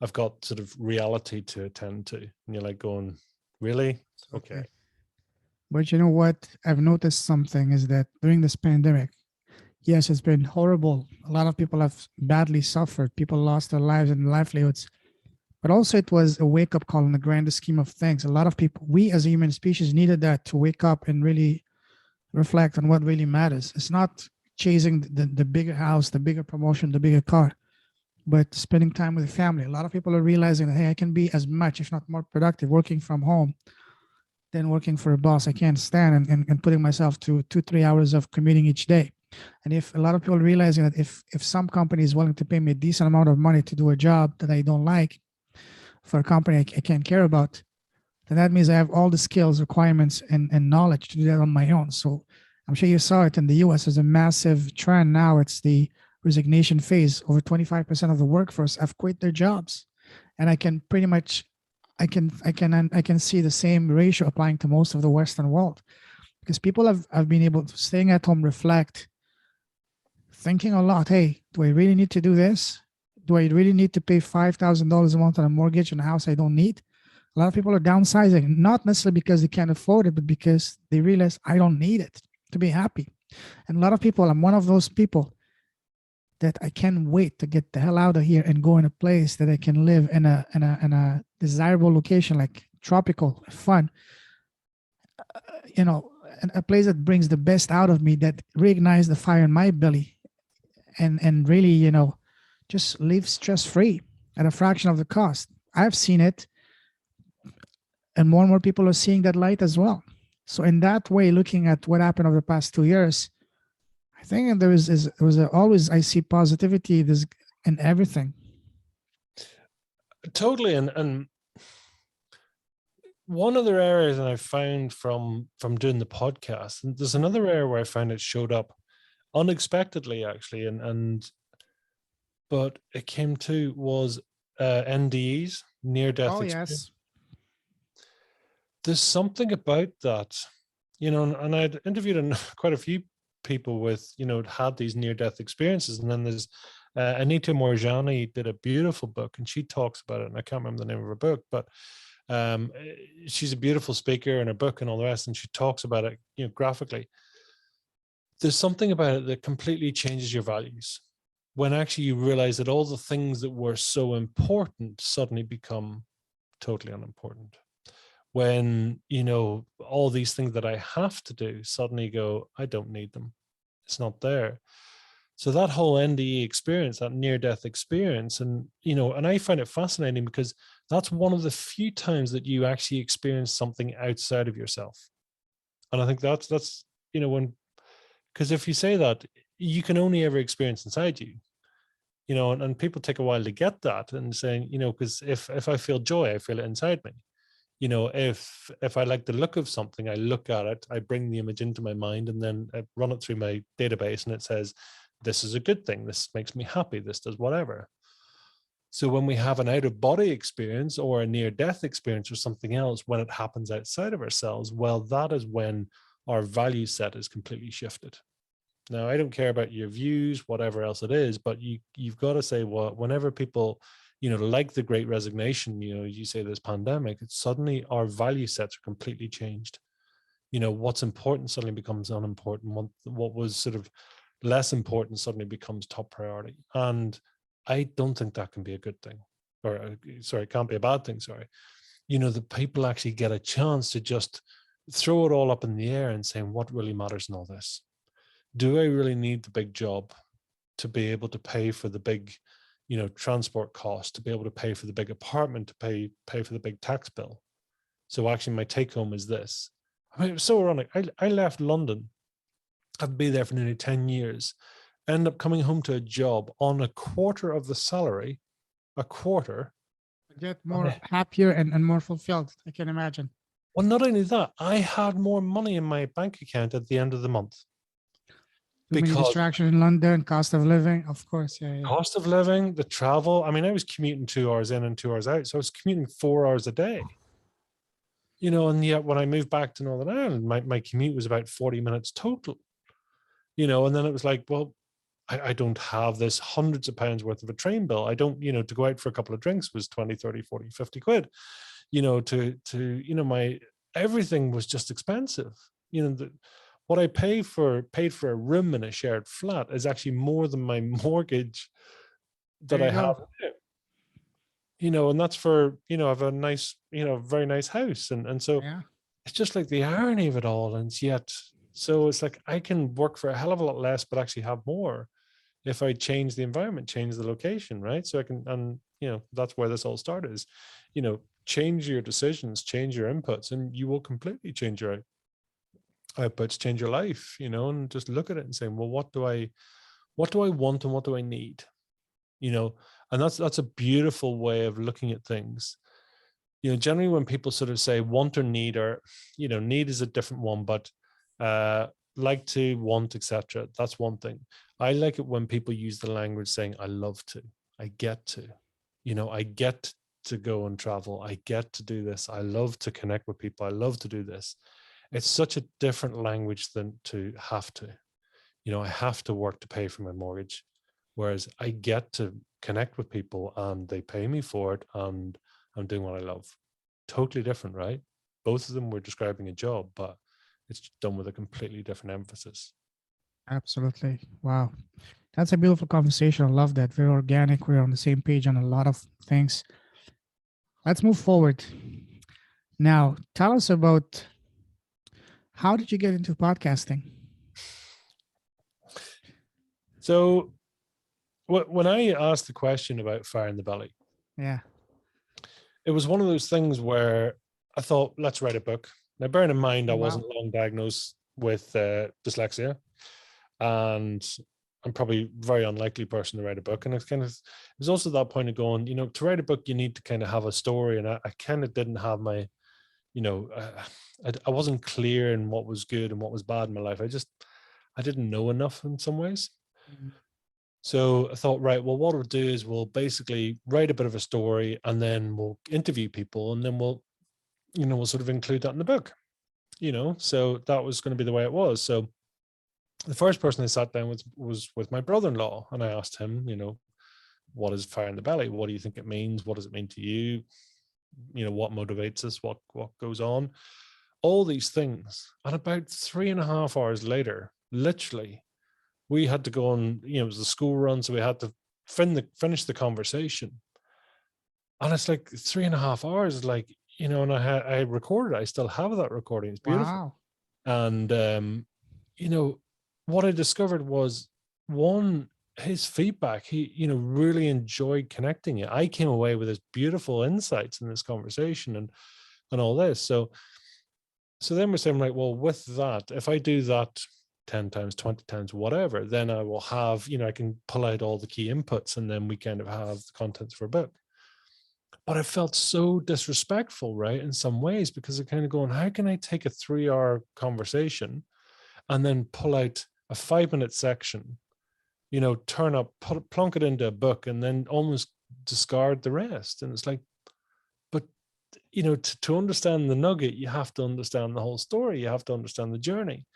I've got sort of reality to attend to. And you're like going, really? Okay. But you know what? I've noticed something is that during this pandemic, yes, it's been horrible. A lot of people have badly suffered. People lost their lives and livelihoods. But also it was a wake-up call in the grander scheme of things. A lot of people, we as a human species, needed that to wake up and really reflect on what really matters. It's not chasing the bigger house, the bigger promotion, the bigger car, but spending time with the family. A lot of people are realizing that, hey, I can be as much, if not more productive, working from home than working for a boss I can't stand, and putting myself to 2-3 hours of commuting each day. And if a lot of people are realizing that if some company is willing to pay me a decent amount of money to do a job that I don't like for a company I can't care about, then that means I have all the skills, requirements, and knowledge to do that on my own. So I'm sure you saw it in the US. There's a massive trend now. It's the resignation phase. Over 25% of the workforce have quit their jobs. And I can pretty much, I can see the same ratio applying to most of the Western world, because people have been able to, staying at home, reflect, thinking a lot. Hey, do I really need to do this? Do I really need to pay $5,000 a month on a mortgage on a house I don't need? A lot of people are downsizing, not necessarily because they can't afford it, but because they realize I don't need it to be happy. And a lot of people, I'm one of those people that I can't wait to get the hell out of here and go in a place that I can live in a desirable location, like tropical, fun. a place that brings the best out of me, that reignites the fire in my belly, and really, just live stress free at a fraction of the cost. I've seen it, and more people are seeing that light as well. So in that way, looking at what happened over the past 2 years, I think always, I see positivity this in everything. Totally. And one other area that I found from doing the podcast, and there's another area where I found it showed up unexpectedly, actually, but it came to was NDEs, near death experience. Yes. There's something about that, and I'd interviewed quite a few people with, had these near death experiences. And then there's Anita Morjani did a beautiful book, and she talks about it. And I can't remember the name of her book, but she's a beautiful speaker in her book and all the rest. And she talks about it, graphically. There's something about it that completely changes your values when actually you realize that all the things that were so important suddenly become totally unimportant. When, all these things that I have to do suddenly go, I don't need them. It's not there. So that whole NDE experience, that near-death experience, and, and I find it fascinating because that's one of the few times that you actually experience something outside of yourself. And I think that's, because if you say that, you can only ever experience inside you, and people take a while to get that and saying, because if I feel joy, I feel it inside me. If I like the look of something, I look at it, I bring the image into my mind, and then I run it through my database, and it says, this is a good thing. This makes me happy. This does whatever. So when we have an out-of-body experience or a near-death experience or something else, when it happens outside of ourselves, well, that is when our value set is completely shifted. Now, I don't care about your views, whatever else it is, but you've got to say, well, whenever people, like the Great Resignation, you say this pandemic, it's suddenly our value sets are completely changed. What's important suddenly becomes unimportant. What was sort of less important suddenly becomes top priority. And I don't think that can be a good thing, or sorry, it can't be a bad thing. Sorry. The people actually get a chance to just throw it all up in the air and saying, what really matters in all this? Do I really need the big job to be able to pay for the big, transport cost, to be able to pay for the big apartment, to pay for the big tax bill? So actually my take home is this. I mean, it was so ironic. I left London. I've been there for nearly 10 years, end up coming home to a job on a quarter of the salary, a quarter. Get more happier and more fulfilled, I can imagine. Well, not only that, I had more money in my bank account at the end of the month. Too many distractions in London, cost of living, of course. Yeah. Cost of living, the travel. I mean, I was commuting 2 hours in and 2 hours out. So I was commuting 4 hours a day. And yet when I moved back to Northern Ireland, my commute was about 40 minutes total. And then it was like, well, I don't have this hundreds of pounds worth of a train bill. I don't, to go out for a couple of drinks was 20, 30, 40, 50 quid, my, everything was just expensive. What I paid for a room in a shared flat is actually more than my mortgage that I have. And that's for, I have a nice, very nice house. And so it's just like the irony of it all. And yet, so it's like, I can work for a hell of a lot less, but actually have more if I change the environment, change the location, right? So I can, and, that's where this all started is, change your decisions, change your inputs, and you will completely change your outputs, change your life, and just look at it and say, well, what do I want and what do I need? And that's a beautiful way of looking at things. Generally when people sort of say want or need, or, need is a different one, but like to, want, etc. That's one thing. I like it when people use the language saying, I love to, I get to, I get to go and travel. I get to do this. I love to connect with people. I love to do this. It's such a different language than to have to. I have to work to pay for my mortgage, whereas I get to connect with people and they pay me for it and I'm doing what I love. Totally different, right? Both of them were describing a job, but it's done with a completely different emphasis. Absolutely. Wow. That's a beautiful conversation. I love that. Very organic. We're on the same page on a lot of things. Let's move forward. Now, tell us about How did you get into podcasting? So when I asked the question about fire in the belly, Yeah. it was one of those things where I thought, let's write a book. Now, bearing in mind, I Wow. wasn't long diagnosed with dyslexia, and I'm probably a very unlikely person to write a book. And it was also that point of going, to write a book, you need to kind of have a story. And I kind of didn't have my, I wasn't clear in what was good and what was bad in my life. I didn't know enough in some ways. Mhm. So I thought, right, well, what we'll do is we'll basically write a bit of a story, and then we'll interview people, and then we'll sort of include that in the book, so that was going to be the way it was. So the first person I sat down with was with my brother-in-law, and I asked him, what is fire in the belly? What do you think it means? What does it mean to you? What motivates us? What goes on? All these things. And about 3.5 hours later, literally, we had to go on, it was the school run, so we had to finish the conversation. And it's like 3.5 hours, like, and I recorded it. I still have that recording. It's beautiful. Wow. And what I discovered was, one, his feedback, he really enjoyed connecting it. I came away with this beautiful insights in this conversation and all this. So then we're saying, right, well, with that, if I do that 10 times, 20 times, whatever, then I will have, I can pull out all the key inputs, and then we kind of have the contents for a book. But I felt so disrespectful, right, in some ways, because I'm kind of going, how can I take a 3-hour conversation and then pull out a 5-minute section, turn up, plunk it into a book, and then almost discard the rest? And it's like, but, to understand the nugget, you have to understand the whole story. You have to understand the journey.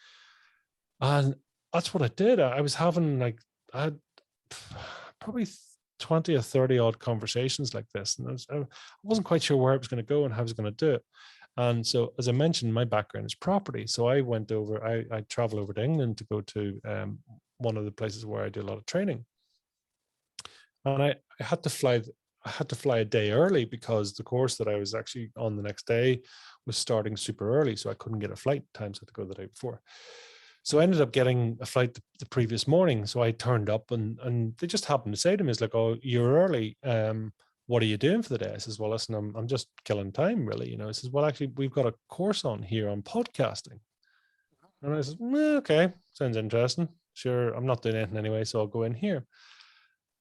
And that's what I did. I was having I had probably 20 or 30 odd conversations like this. And I wasn't quite sure where it was going to go and how I was going to do it. And so, as I mentioned, my background is property. So I went over, I traveled over to England to go to one of the places where I do a lot of training. And I had to fly a day early, because the course that I was actually on the next day was starting super early. So I couldn't get a flight time, so I had to go the day before. So I ended up getting a flight the previous morning. So I turned up, and they just happened to say to me, it's like, oh, you're early. What are you doing for the day? I says, well, listen, I'm just killing time, really. I says, well, actually, we've got a course on here on podcasting. And I said, okay, sounds interesting. Sure, I'm not doing anything anyway, so I'll go in here.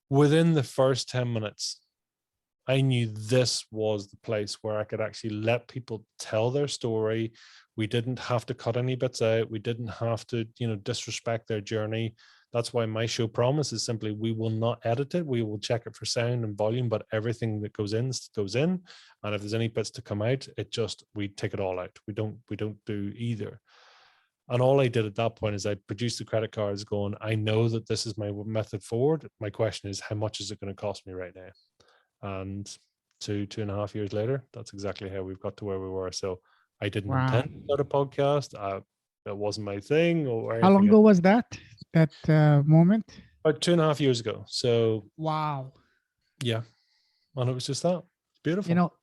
Within the first 10 minutes, I knew this was the place where I could actually let people tell their story. We didn't have to cut any bits out. We didn't have to, disrespect their journey. That's why my show promise is simply, we will not edit it. We will check it for sound and volume, but everything that goes in goes in. And if there's any bits to come out, we take it all out. We don't do either. And all I did at that point is I produced the credit cards going, I know that this is my method forward. My question is, how much is it going to cost me right now? And 2.5 years later, that's exactly how we've got to where we were. So I didn't intend Wow. to start a podcast. That wasn't my thing or How long anything. ago was that moment? About 2.5 years ago. So Wow. yeah, and it was just that. It's beautiful.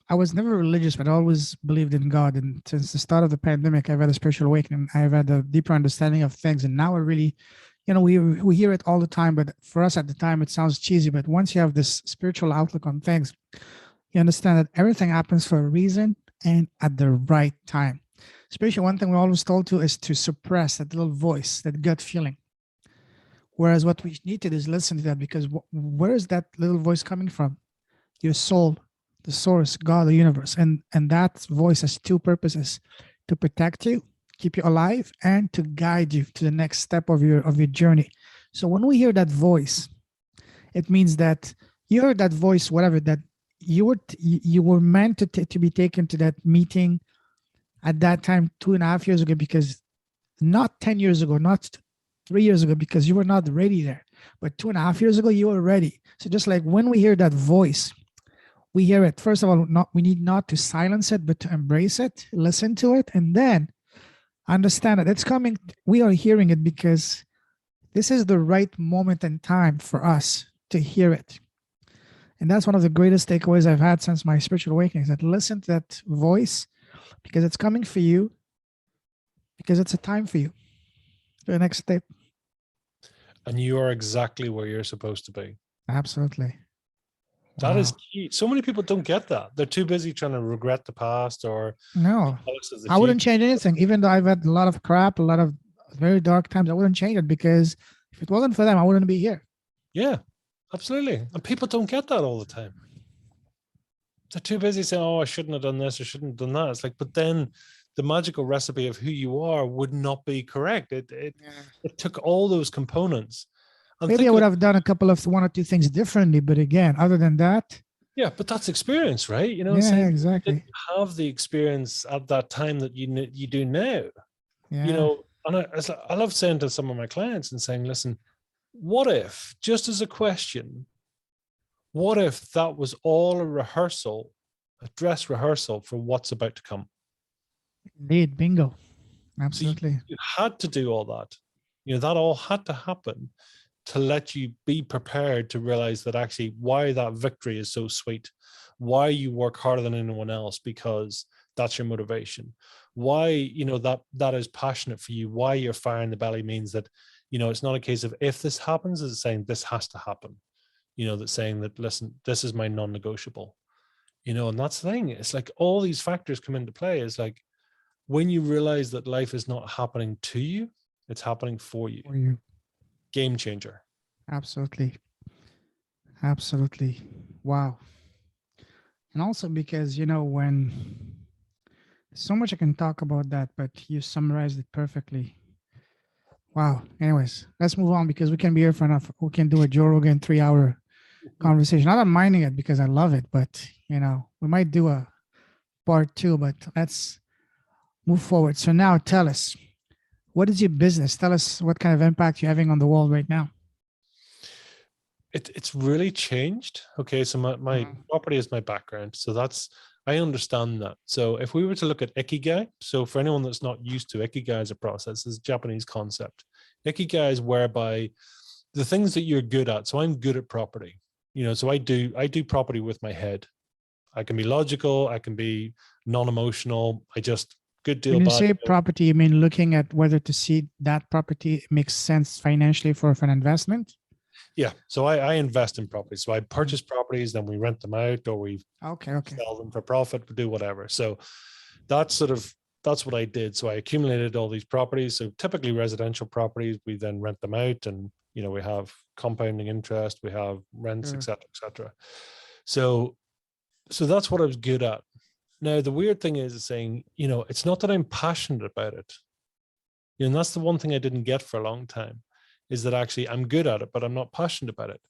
I was never religious, but I always believed in God. And since the start of the pandemic, I've had a spiritual awakening. I've had a deeper understanding of things. And now I really, we hear it all the time, but for us at the time, it sounds cheesy. But once you have this spiritual outlook on things, you understand that everything happens for a reason and at the right time. Especially one thing we're always told to is to suppress that little voice, that gut feeling. Whereas what we need to do is listen to that, because where is that little voice coming from? Your soul, the source, God, the universe. And that voice has two purposes: to protect you, keep you alive, and to guide you to the next step of your journey. So when we hear that voice, it means that you heard that voice, whatever, that you were meant to be taken to that meeting at that time 2.5 years ago, because not 10 years ago, not 3 years ago, because you were not ready there, but 2.5 years ago you were ready. So just like when we hear that voice, we hear it, first of all, we need not to silence it, but to embrace it, listen to it, and then understand that it's coming. We are hearing it because this is the right moment and time for us to hear it. And that's one of the greatest takeaways I've had since my spiritual awakening, is that listen to that voice, because it's coming for you because it's a time for you. The next step. And you are exactly where you're supposed to be. Absolutely. That is Wow. key. So many people don't get that. They're too busy trying to regret the past or No, jealous of the I wouldn't future. change anything. Even though I've had a lot of crap, a lot of very dark times, I wouldn't change it because if it wasn't for them, I wouldn't be here. Yeah, absolutely. And people don't get that all the time. They're too busy saying, oh, I shouldn't have done this or shouldn't have done that. It's like, but then the magical recipe of who you are would not be correct. Yeah. It took all those components. And Maybe I think of would it, have done a couple of one or two things differently, but again, other than that, yeah, but that's experience, right? You know, yeah, saying you exactly. didn't have the experience at that time that you do now. You Yeah, know, and I love saying to some of my clients and saying, listen, what if, just as a question, what if that was all a rehearsal, a dress rehearsal for what's about to come? indeed, bingo. So you, Absolutely. you had to do all that. You know, that all had to happen to let you be prepared to realize that actually why that victory is so sweet, why you work harder than anyone else, because that's your motivation. Why, you know, that is passionate for you, why you're firing the belly means that, you know, it's not a case of if this happens, it's saying this has to happen. You know, that's saying that, listen, this is my non-negotiable. You know, and that's the thing. It's like all these factors come into play. It's like when you realize that life is not happening to you, it's happening for you. For you. Game changer. Absolutely. Absolutely. Wow. And also because, when so much I can talk about that, but you summarized it perfectly. Wow. Anyways, let's move on because we can be here for enough. We can do a Joe Rogan 3 hour conversation. Not I'm minding it because I love it, but we might do a part two, but let's move forward. So now tell us, what is your business? Tell us what kind of impact you're having on the world right now. It's really changed. Okay, so my Mhm. property is my background, so that's I understand that. So if we were to look at ikigai, so for anyone that's not used to ikigai as a process, is a Japanese concept. Ikigai is whereby the things that you're good at. So I'm good at property. You know, so I do property with my head. I can be logical, I can be non-emotional. I just good When deal, you bad say deal. property, you mean looking at whether to see that property makes sense financially for an investment? Yeah. So I invest in property. So I Mhm. purchase properties, then we rent them out or we Okay, okay. sell them for profit, we do whatever. So that's sort of that's what I did. So I accumulated all these properties. So typically residential properties, we then rent them out and we have compounding interest, we have rents, Sure. etc., etc. So that's what I was good at. Now the weird thing is saying, it's not that I'm passionate about it. And that's the one thing I didn't get for a long time, is that actually I'm good at it, but I'm not passionate about it.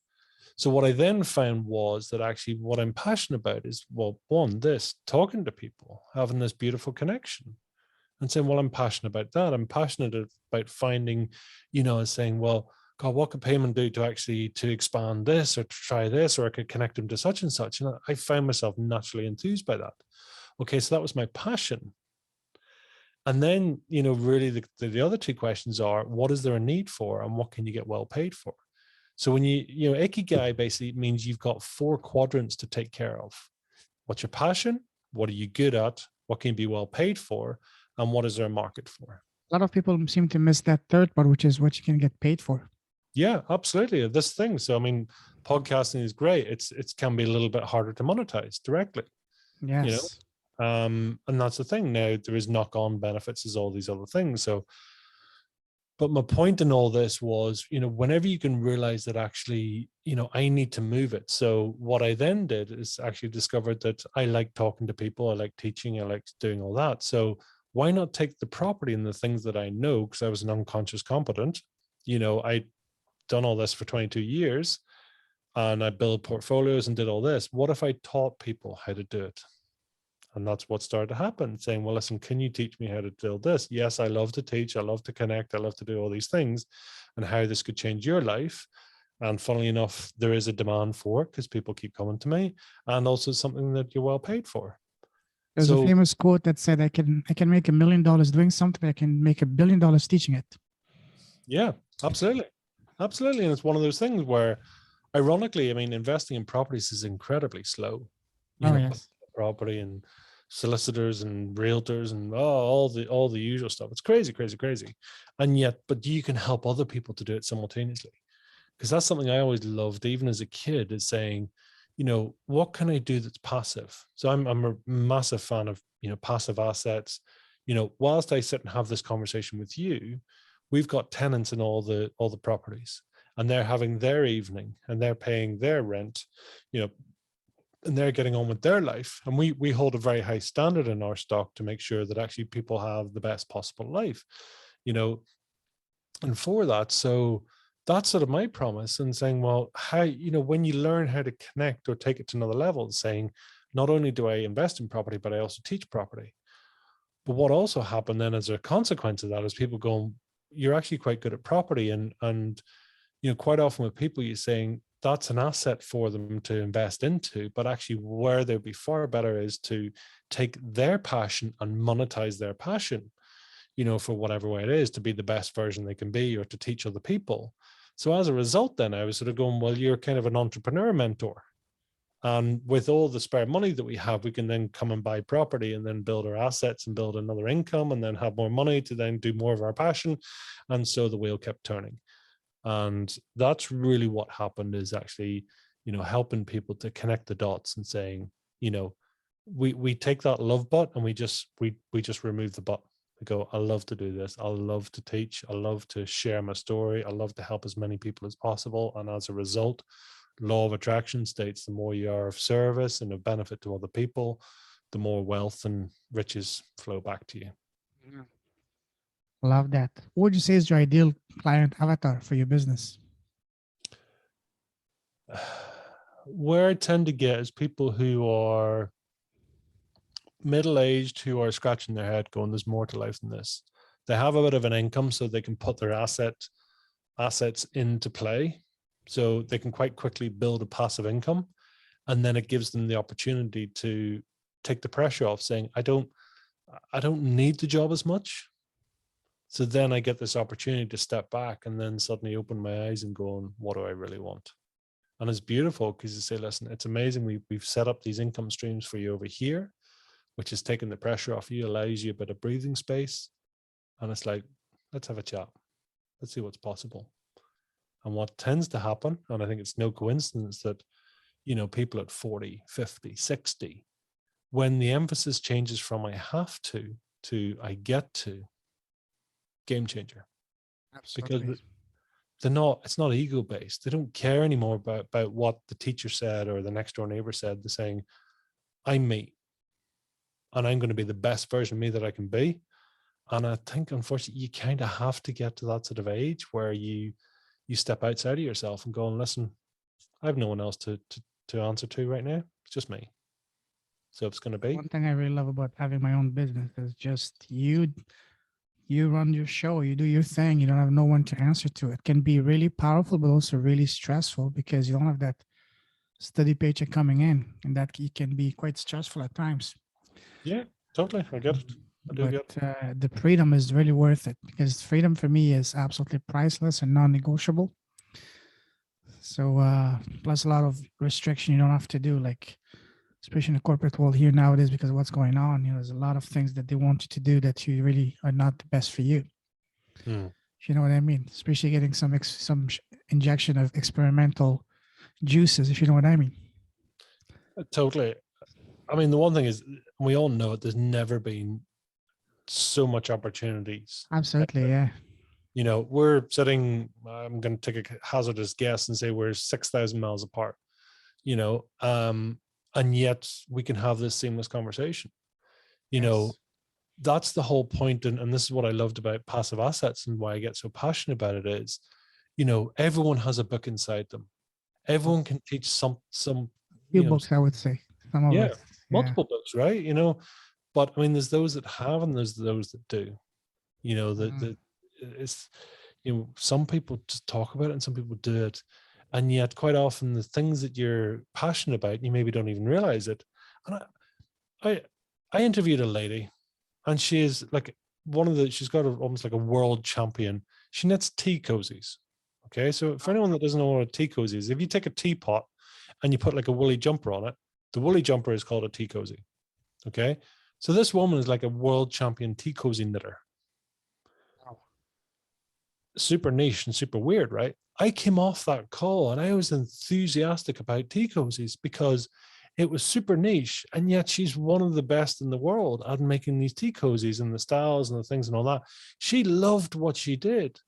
So what I then found was that actually what I'm passionate about is, well, one, this talking to people, having this beautiful connection, and saying, well, I'm passionate about that. I'm passionate about finding, and saying, well, God, what could payment do to expand this or to try this, or I could connect them to such and such. And I found myself naturally enthused by that. Okay, so that was my passion. And then, really the other two questions are, what is there a need for and what can you get well paid for? So when ikigai basically means you've got four quadrants to take care of. What's your passion? What are you good at? What can you be well paid for? And what is there a market for? A lot of people seem to miss that third part, which is what you can get paid for. Yeah, absolutely. This thing. So, I mean, podcasting is great. It can be a little bit harder to monetize directly, you know? Yes. And that's the thing. Now there is knock-on benefits as all these other things. So, but my point in all this was, whenever you can realize that actually, I need to move it. So what I then did is actually discovered that I like talking to people, I like teaching, I like doing all that. So why not take the property and the things that I know, because I was an unconscious competent, I done all this for 22 years and I built portfolios and did all this. What if I taught people how to do it? And that's what started to happen, saying, well, listen, can you teach me how to do this? Yes, I love to teach. I love to connect. I love to do all these things and how this could change your life. And funnily enough, there is a demand for it because people keep coming to me, and also something that you're well paid for. There's a So famous quote that said, "I can make $1 million doing something. I can make $1 billion teaching it." yeah, absolutely. Absolutely. And it's one of those things where, ironically, I mean, investing in properties is incredibly slow, Oh yes. property and solicitors and realtors and all the usual stuff. It's crazy, crazy, crazy. And yet, but you can help other people to do it simultaneously. Because that's something I always loved, even as a kid, is saying, what can I do that's passive? So I'm a massive fan of, passive assets. Whilst I sit and have this conversation with you, we've got tenants in all the properties, and they're having their evening and they're paying their rent, and they're getting on with their life. And we hold a very high standard in our stock to make sure that actually people have the best possible life, you know, and for that. So that's sort of my promise, and saying, well, how, when you learn how to connect or take it to another level, saying, not only do I invest in property, but I also teach property. But what also happened then as a consequence of that is people going, you're actually quite good at property. And quite often with people, you're saying that's an asset for them to invest into, but actually where they'd be far better is to take their passion and monetize their passion, for whatever way it is, to be the best version they can be or to teach other people. So as a result, then I was sort of going, well, you're kind of an entrepreneur mentor. And with all the spare money that we have, we can then come and buy property and then build our assets and build another income and then have more money to then do more of our passion. And so the wheel kept turning. And that's really what happened, is actually, helping people to connect the dots and saying, we take that love butt and we just remove the butt. We go, I love to do this. I love to teach. I love to share my story. I love to help as many people as possible. And as a result, law of attraction states the more you are of service and of benefit to other people, the more wealth and riches flow back to you. Yeah. Love that. What would you say is your ideal client avatar for your business? Where I tend to get is people who are middle-aged, who are scratching their head going, there's more to life than this. They have a bit of an income so they can put their assets into play, so they can quite quickly build a passive income. And then it gives them the opportunity to take the pressure off, saying, I don't need the job as much. So then I get this opportunity to step back and then suddenly open my eyes and going, what do I really want? And it's beautiful because you say, listen, it's amazing. We've set up these income streams for you over here, which is taking the pressure off you, allows you a bit of breathing space. And it's like, let's have a chat. Let's see what's possible. And what tends to happen, and I think it's no coincidence that, people at 40, 50, 60, when the emphasis changes from I have to I get to, game changer. Absolutely. Because it's not ego based. They don't care anymore about what the teacher said or the next door neighbor said. They're saying, I'm me, and I'm going to be the best version of me that I can be. And I think, unfortunately, you kind of have to get to that sort of age where you step outside of yourself and go, and listen, I have no one else to answer to right now. It's just me. So it's going to be. One thing I really love about having my own business is just you run your show, you do your thing, you don't have no one to answer to. It can be really powerful, but also really stressful because you don't have that steady paycheck coming in, and that it can be quite stressful at times. Yeah, totally. I get it. I do But get it. the freedom is really worth it because freedom for me is absolutely priceless and non-negotiable. So plus a lot of restriction you don't have to do, like especially in the corporate world here nowadays, because of what's going on. There's a lot of things that they want you to do that you really are not the best for you. You know what I mean? Especially getting some injection of experimental juices, if you know what I mean. Totally. I mean, the one thing is, we all know it, there's never been so much opportunities. Absolutely, yeah. We're sitting, I'm going to take a hazardous guess and say we're 6,000 miles apart, and yet we can have this seamless conversation. Yes. That's the whole point. And this is what I loved about passive assets and why I get so passionate about it is, everyone has a book inside them. Everyone can teach some, Few books, I would say. Some of yeah, us. Yeah. multiple books, right? But I mean, there's those that have, and there's those that do, Mhm. it's, some people just talk about it and some people do it. And yet quite often the things that you're passionate about, you maybe don't even realize it. And I, I interviewed a lady, and she is like she's got almost like a world champion. She knits tea cozies. Okay. So for anyone that doesn't know what a tea cozy is, if you take a teapot and you put like a woolly jumper on it, the woolly jumper is called a tea cozy. Okay. So this woman is like a world champion tea cozy knitter. Wow. Super niche and super weird, right? I came off that call and I was enthusiastic about tea cozies because it was super niche, and yet she's one of the best in the world at making these tea cozies and the styles and the things and all that. She loved what she did.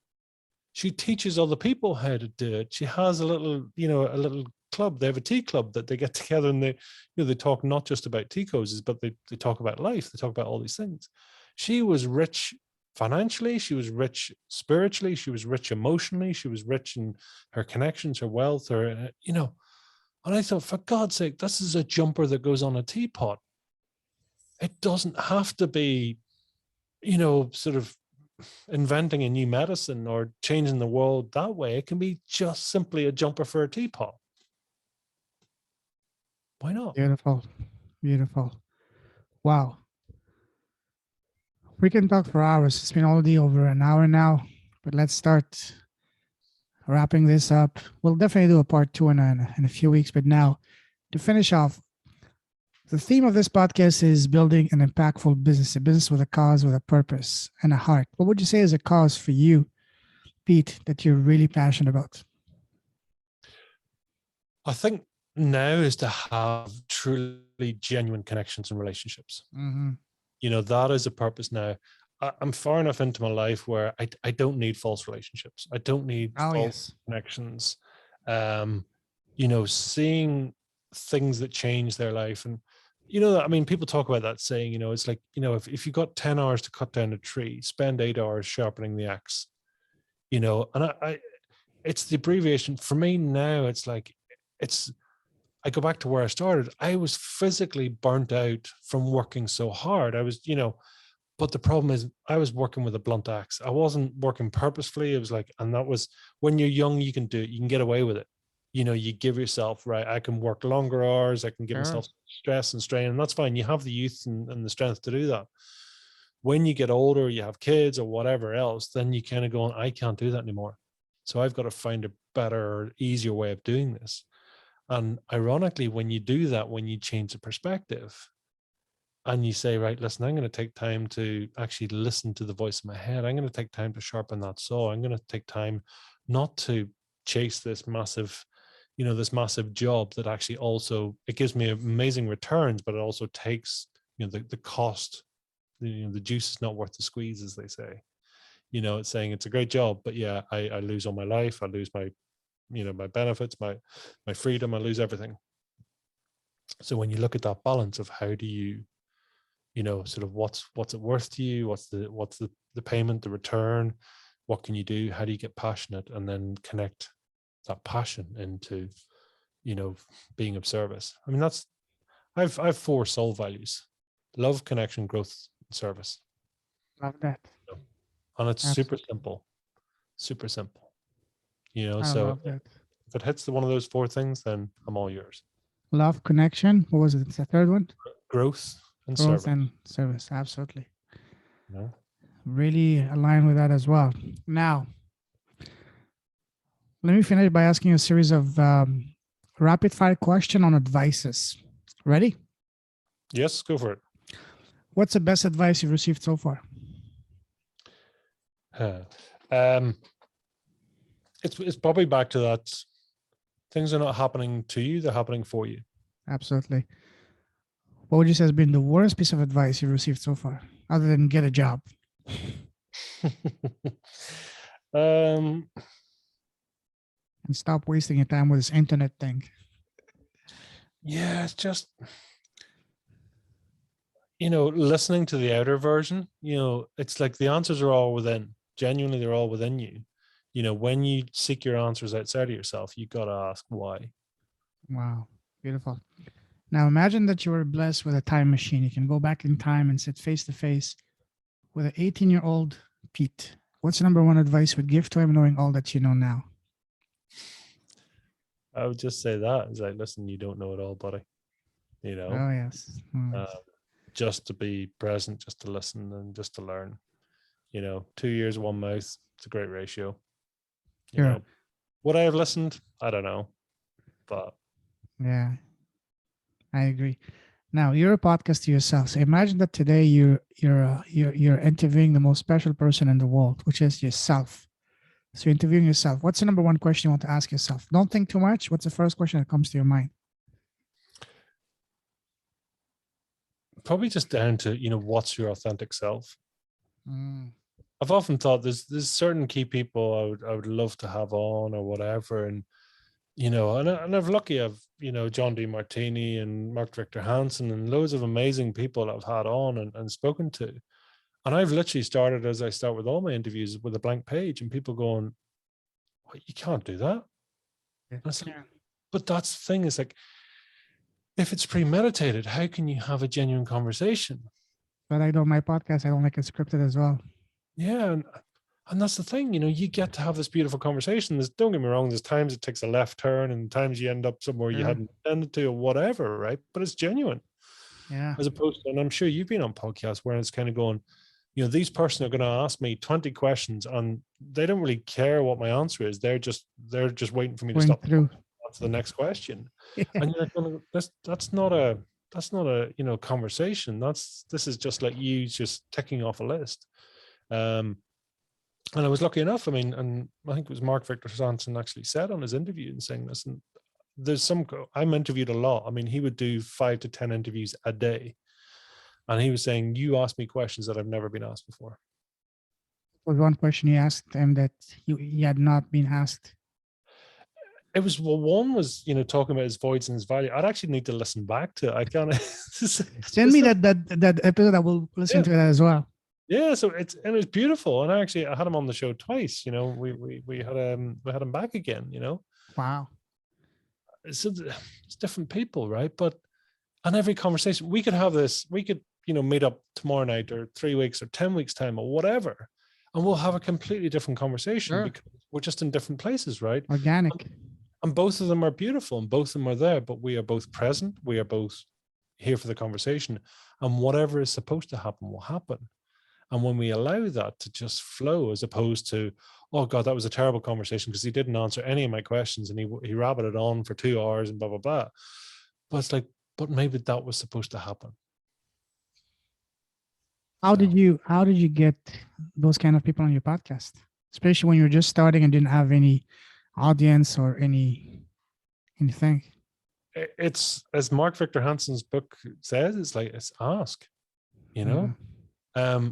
She teaches other people how to do it. She has a little, a little club. They have a tea club that they get together, and they talk not just about tea cozies, but they talk about life. They talk about all these things. She was rich financially. She was rich spiritually. She was rich emotionally. She was rich in her connections, her wealth, and I thought, for God's sake, this is a jumper that goes on a teapot. It doesn't have to be, sort of inventing a new medicine or changing the world that way. It can be just simply a jumper for a teapot. Why not? Beautiful. Beautiful. Wow. We can talk for hours. It's been already over an hour now, but let's start wrapping this up. We'll definitely do a part two in a few weeks, but now to finish off, the theme of this podcast is building an impactful business, a business with a cause, with a purpose, and a heart. What would you say is a cause for you, Pete, that you're really passionate about? I think now is to have truly genuine connections and relationships. Mm-hmm. That is a purpose now. I'm far enough into my life where I don't need false relationships. I don't need Oh, false yes. connections. Seeing things that change their life. And, people talk about that saying, it's like, if you got 10 hours to cut down a tree, spend 8 hours sharpening the axe, and it's the abbreviation for me now. It's like, I go back to where I started. I was physically burnt out from working so hard. I was, but the problem is I was working with a blunt axe. I wasn't working purposefully. It was like, and that was when you're young, you can do it. You can get away with it. You give yourself, right, I can work longer hours. I can give Sure. myself stress and strain, and that's fine. You have the youth and the strength to do that. When you get older, you have kids or whatever else, then you kind of go, I can't do that anymore. So I've got to find a better, easier way of doing this. And ironically, when you do that, when you change the perspective and you say, right, listen, I'm going to take time to actually listen to the voice in my head. I'm going to take time to sharpen that saw. I'm going to take time not to chase this massive, this massive job that actually also, it gives me amazing returns, but it also takes, the cost, the juice is not worth the squeeze, as they say. It's saying it's a great job, but yeah, I lose all my life. I lose my my benefits, my freedom, I lose everything. So when you look at that balance of how do you, sort of what's it worth to you, what's the payment, the return, what can you do, how do you get passionate, and then connect that passion into, being of service. I mean, that's I've 4 soul values: love, connection, growth, and service. Love that. And it's super Absolutely. simple, super simple. I So love that. if it hits one of those 4 things, then I'm all yours. Love, connection. What was it? It's the third one? Growth and Growth service. and service. Absolutely. You know? Really align with that as well. Now, let me finish by asking you a series of rapid fire question on advices. Ready? Yes, go for it. What's the best advice you've received so far? It's probably back to that. Things are not happening to you; they're happening for you. Absolutely. What would you say has been the worst piece of advice you've received so far, other than get a job? um, And stop wasting your time with this internet thing. yeah, it's just listening to the outer version. It's like the answers are all within. Genuinely, they're all within you. When you seek your answers outside of yourself, you got to ask why. Wow. Beautiful. Now imagine that you were blessed with a time machine. You can go back in time and sit face to face with an 18-year-old Pete. What's the number one advice you would give to him knowing all that you know now? I would just say that is like, listen, you don't know it all, buddy. Oh, yes. Uh, just to be present, just to listen, and just to learn. 2 years, one mouth. It's a great ratio. Sure. Would I have listened? I don't know, but Yeah, I agree. Now you're a podcast to yourself. So imagine that today you're interviewing the most special person in the world, which is yourself. So you're interviewing yourself. What's the number one question you want to ask yourself? Don't think too much. What's the first question that comes to your mind? Probably just down to, what's your authentic self? Mm. I've often thought there's certain key people I would love to have on or whatever, and and I've lucky I've John D. Martini and Mark Victor Hansen and loads of amazing people I've had on and spoken to, and I've literally started, as I start with all my interviews, with a blank page, and people going, well, "You can't do that." Yeah. Like, but that's the thing, is like, if it's premeditated, how can you have a genuine conversation? But I do my podcast. I don't like it scripted as well. Yeah, and that's the thing, you get to have this beautiful conversation. Don't get me wrong, there's times it takes a left turn and times you end up somewhere you hadn't intended to or whatever, right? But it's genuine. Yeah. As opposed to, and I'm sure you've been on podcasts where it's kind of going, these person are going to ask me 20 questions and they don't really care what my answer is. They're just waiting for me to stop through to the next question. Yeah. And you're like, that's not a conversation. This is just like you just ticking off a list. And I was lucky enough. I mean, and I think it was Mark Victor Hansen actually said on his interview and saying, listen, I'm interviewed a lot. I mean, he would do 5 to 10 interviews a day. And he was saying, you ask me questions that I've never been asked before. Was one question you asked him that he had not been asked? It was, well, one was, talking about his voids and his value. I'd actually need to listen back to it. I can't. Send me that episode. I will listen to it as well. Yeah, so it's beautiful, and I had him on the show twice. We had him back again. Wow. So it's different people, right? But on every conversation, we could have this. We could meet up tomorrow night or 3 weeks or 10 weeks time or whatever, and we'll have a completely different conversation because we're just in different places, right? Organic. And both of them are beautiful, and both of them are there. But we are both present. We are both here for the conversation, and whatever is supposed to happen will happen. And when we allow that to just flow, as opposed to, oh God, that was a terrible conversation because he didn't answer any of my questions and he rabbited on for 2 hours and blah, blah, blah. But it's like, but maybe that was supposed to happen. How did you get those kind of people on your podcast? Especially when you're just starting and didn't have any audience or anything. It's, as Mark Victor Hansen's book says, it's ask,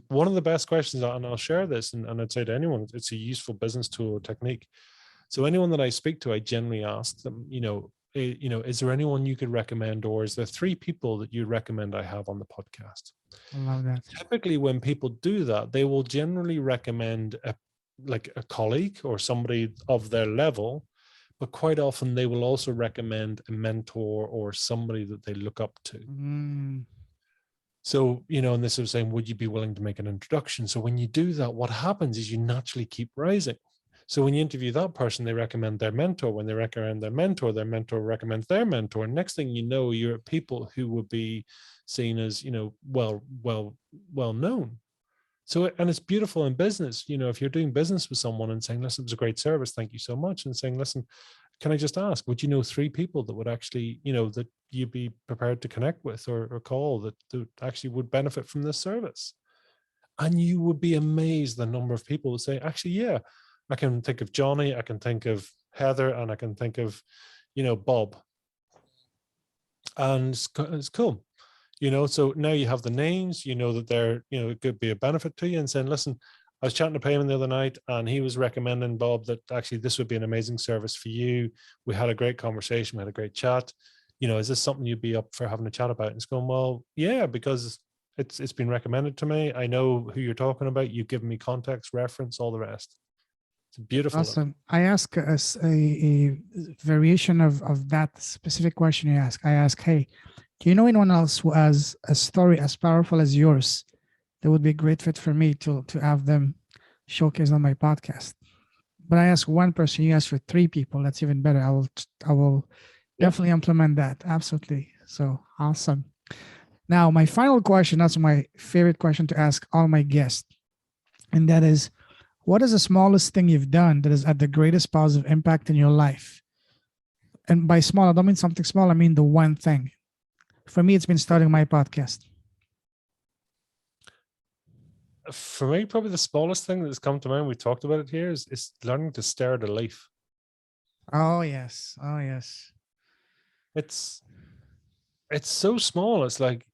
one of the best questions, and I'll share this, and I'd say to anyone, it's a useful business tool or technique. So anyone that I speak to, I generally ask them, is there anyone you could recommend, or is there 3 people that you recommend I have on the podcast? I love that. Typically, when people do that, they will generally recommend a colleague or somebody of their level, but quite often they will also recommend a mentor or somebody that they look up to. So, and this is saying, would you be willing to make an introduction? So when you do that, what happens is you naturally keep rising. So when you interview that person, they recommend their mentor. When they recommend their mentor recommends their mentor. And next thing you know, you're people who would be seen as, well known. So, and it's beautiful in business, if you're doing business with someone and saying, listen, it was a great service, thank you so much. And saying, listen, can I just ask, would you know 3 people that would actually, that you'd be prepared to connect with or call that actually would benefit from this service? And you would be amazed the number of people who say, actually, yeah, I can think of Johnny, I can think of Heather, and I can think of, Bob. And it's cool. So now you have the names, that they're, it could be a benefit to you, and saying, listen, I was chatting to Payman the other night and he was recommending, Bob, that actually this would be an amazing service for you. We had a great conversation. We had a great chat. Is this something you'd be up for having a chat about? And it's going, well, yeah, because it's been recommended to me. I know who you're talking about. You've given me context, reference, all the rest. It's beautiful. Awesome. I ask a variation of that specific question you ask. I ask, hey, do you know anyone else who has a story as powerful as yours that would be a great fit for me to have them showcase on my podcast? But I ask one person, you ask for 3 people. That's even better. I will definitely implement that. Absolutely. So awesome. Now, my final question, that's my favorite question to ask all my guests. And that is, what is the smallest thing you've done that has had the greatest positive impact in your life? And by small, I don't mean something small. I mean the one thing. For me, it's been starting my podcast. For me, probably the smallest thing that's come to mind, we talked about it here, is learning to stare at a leaf. Oh yes. Oh yes. It's so small. It's like,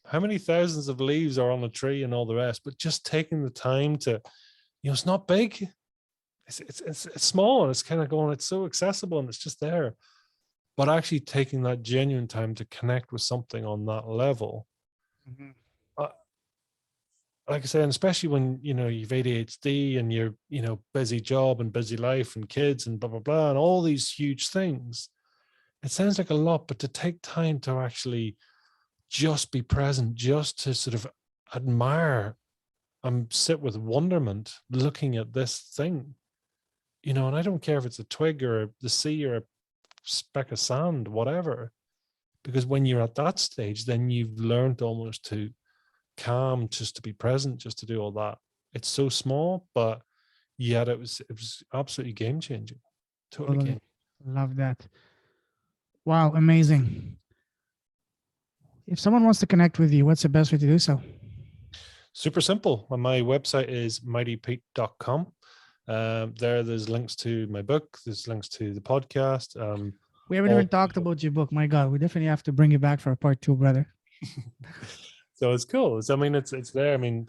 how many thousands of leaves are on a tree and all the rest, but just taking the time to, it's not big. It's small, and it's kind of going, it's so accessible and it's just there. But actually taking that genuine time to connect with something on that level, Mhm. uh, like I say, and especially when you've ADHD and you're busy job and busy life and kids and blah blah blah and all these huge things, it sounds like a lot, but to take time to actually just be present, just to sort of admire and sit with wonderment looking at this thing, and I don't care if it's a twig or the sea or a speck of sand, whatever, because when you're at that stage, then you've learned almost to calm, just to be present, just to do all that. It's so small, but yet it was absolutely game changing. Totally Totally. game. Love that. Wow, amazing. If someone wants to connect with you, what's the best way to do so? Super simple. My website is mightipete.com. There's links to my book. There's links to the podcast. We haven't All even talked about your book. My God, we definitely have to bring you back for a part two, brother. So it's cool. So, I mean, it's there. I mean,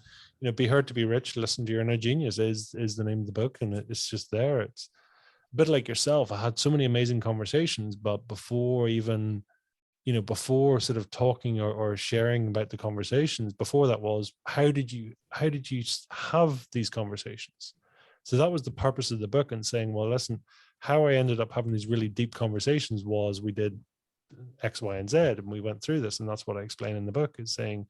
Be Heard to Be Rich, Listen to Your Inner Genius is the name of the book, and it's just there. It's a bit like yourself. I had so many amazing conversations, but before even, before sort of talking or sharing about the conversations, before that was, how did you have these conversations? So that was the purpose of the book, and saying, well, listen, how I ended up having these really deep conversations was we did X, Y, and Z, and we went through this, and that's what I explain in the book, is saying,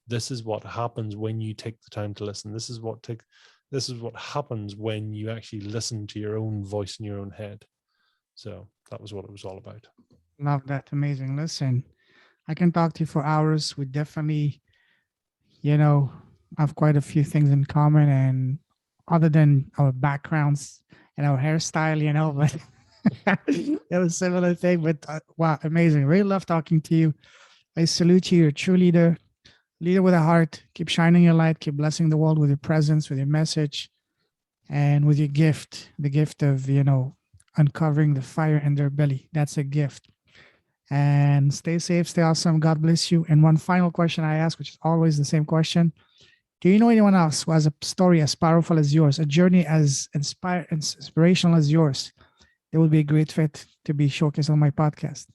this is what happens when you take the time to listen. This is what happens when you actually listen to your own voice in your own head. So that was what it was all about. Love that. Amazing. Listen, I can talk to you for hours. We definitely, you know, have quite a few things in common, and other than our backgrounds and our hairstyle, but it was a similar thing. But wow, amazing. Really love talking to you. I salute you. You're a true leader, leader with a heart. Keep shining your light. Keep blessing the world with your presence, with your message, and with your gift, the gift of, uncovering the fire in their belly. That's a gift. And stay safe, stay awesome. God bless you. And one final question I ask, which is always the same question. Do you know anyone else who has a story as powerful as yours, a journey as inspirational as yours? They would be a great fit to be showcased on my podcast.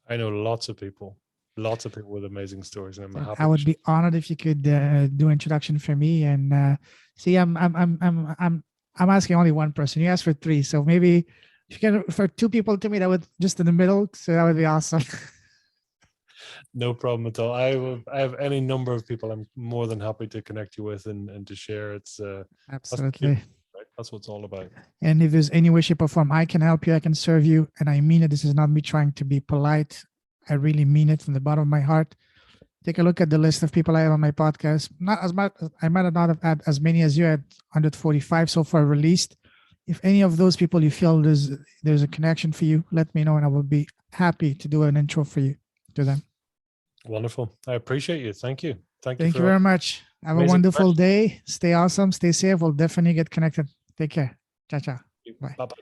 I know lots of people with amazing stories, and I'm I happy to would share. be honored if you could do introduction for me. And see, I'm asking only one person. You asked for three, so maybe if you can refer two people to me, that would just in the middle. So that would be awesome. No problem at all. I have any number of people I'm more than happy to connect you with and to share. It's that's the key, Absolutely. right? That's what it's all about. And if there's any way, shape, or form I can help you, I can serve you. And I mean it. This is not me trying to be polite. I really mean it from the bottom of my heart. Take a look at the list of people I have on my podcast. Not as much, I might not have had as many as you had, 145 so far released. If any of those people you feel there's a connection for you, let me know, and I will be happy to do an intro for you to them. Wonderful. I appreciate you. Thank you. Thank you Thank you for very much. Have a amazing wonderful questions. day. Stay awesome. Stay safe. We'll definitely get connected. Take care. Ciao, ciao. Bye. Bye bye.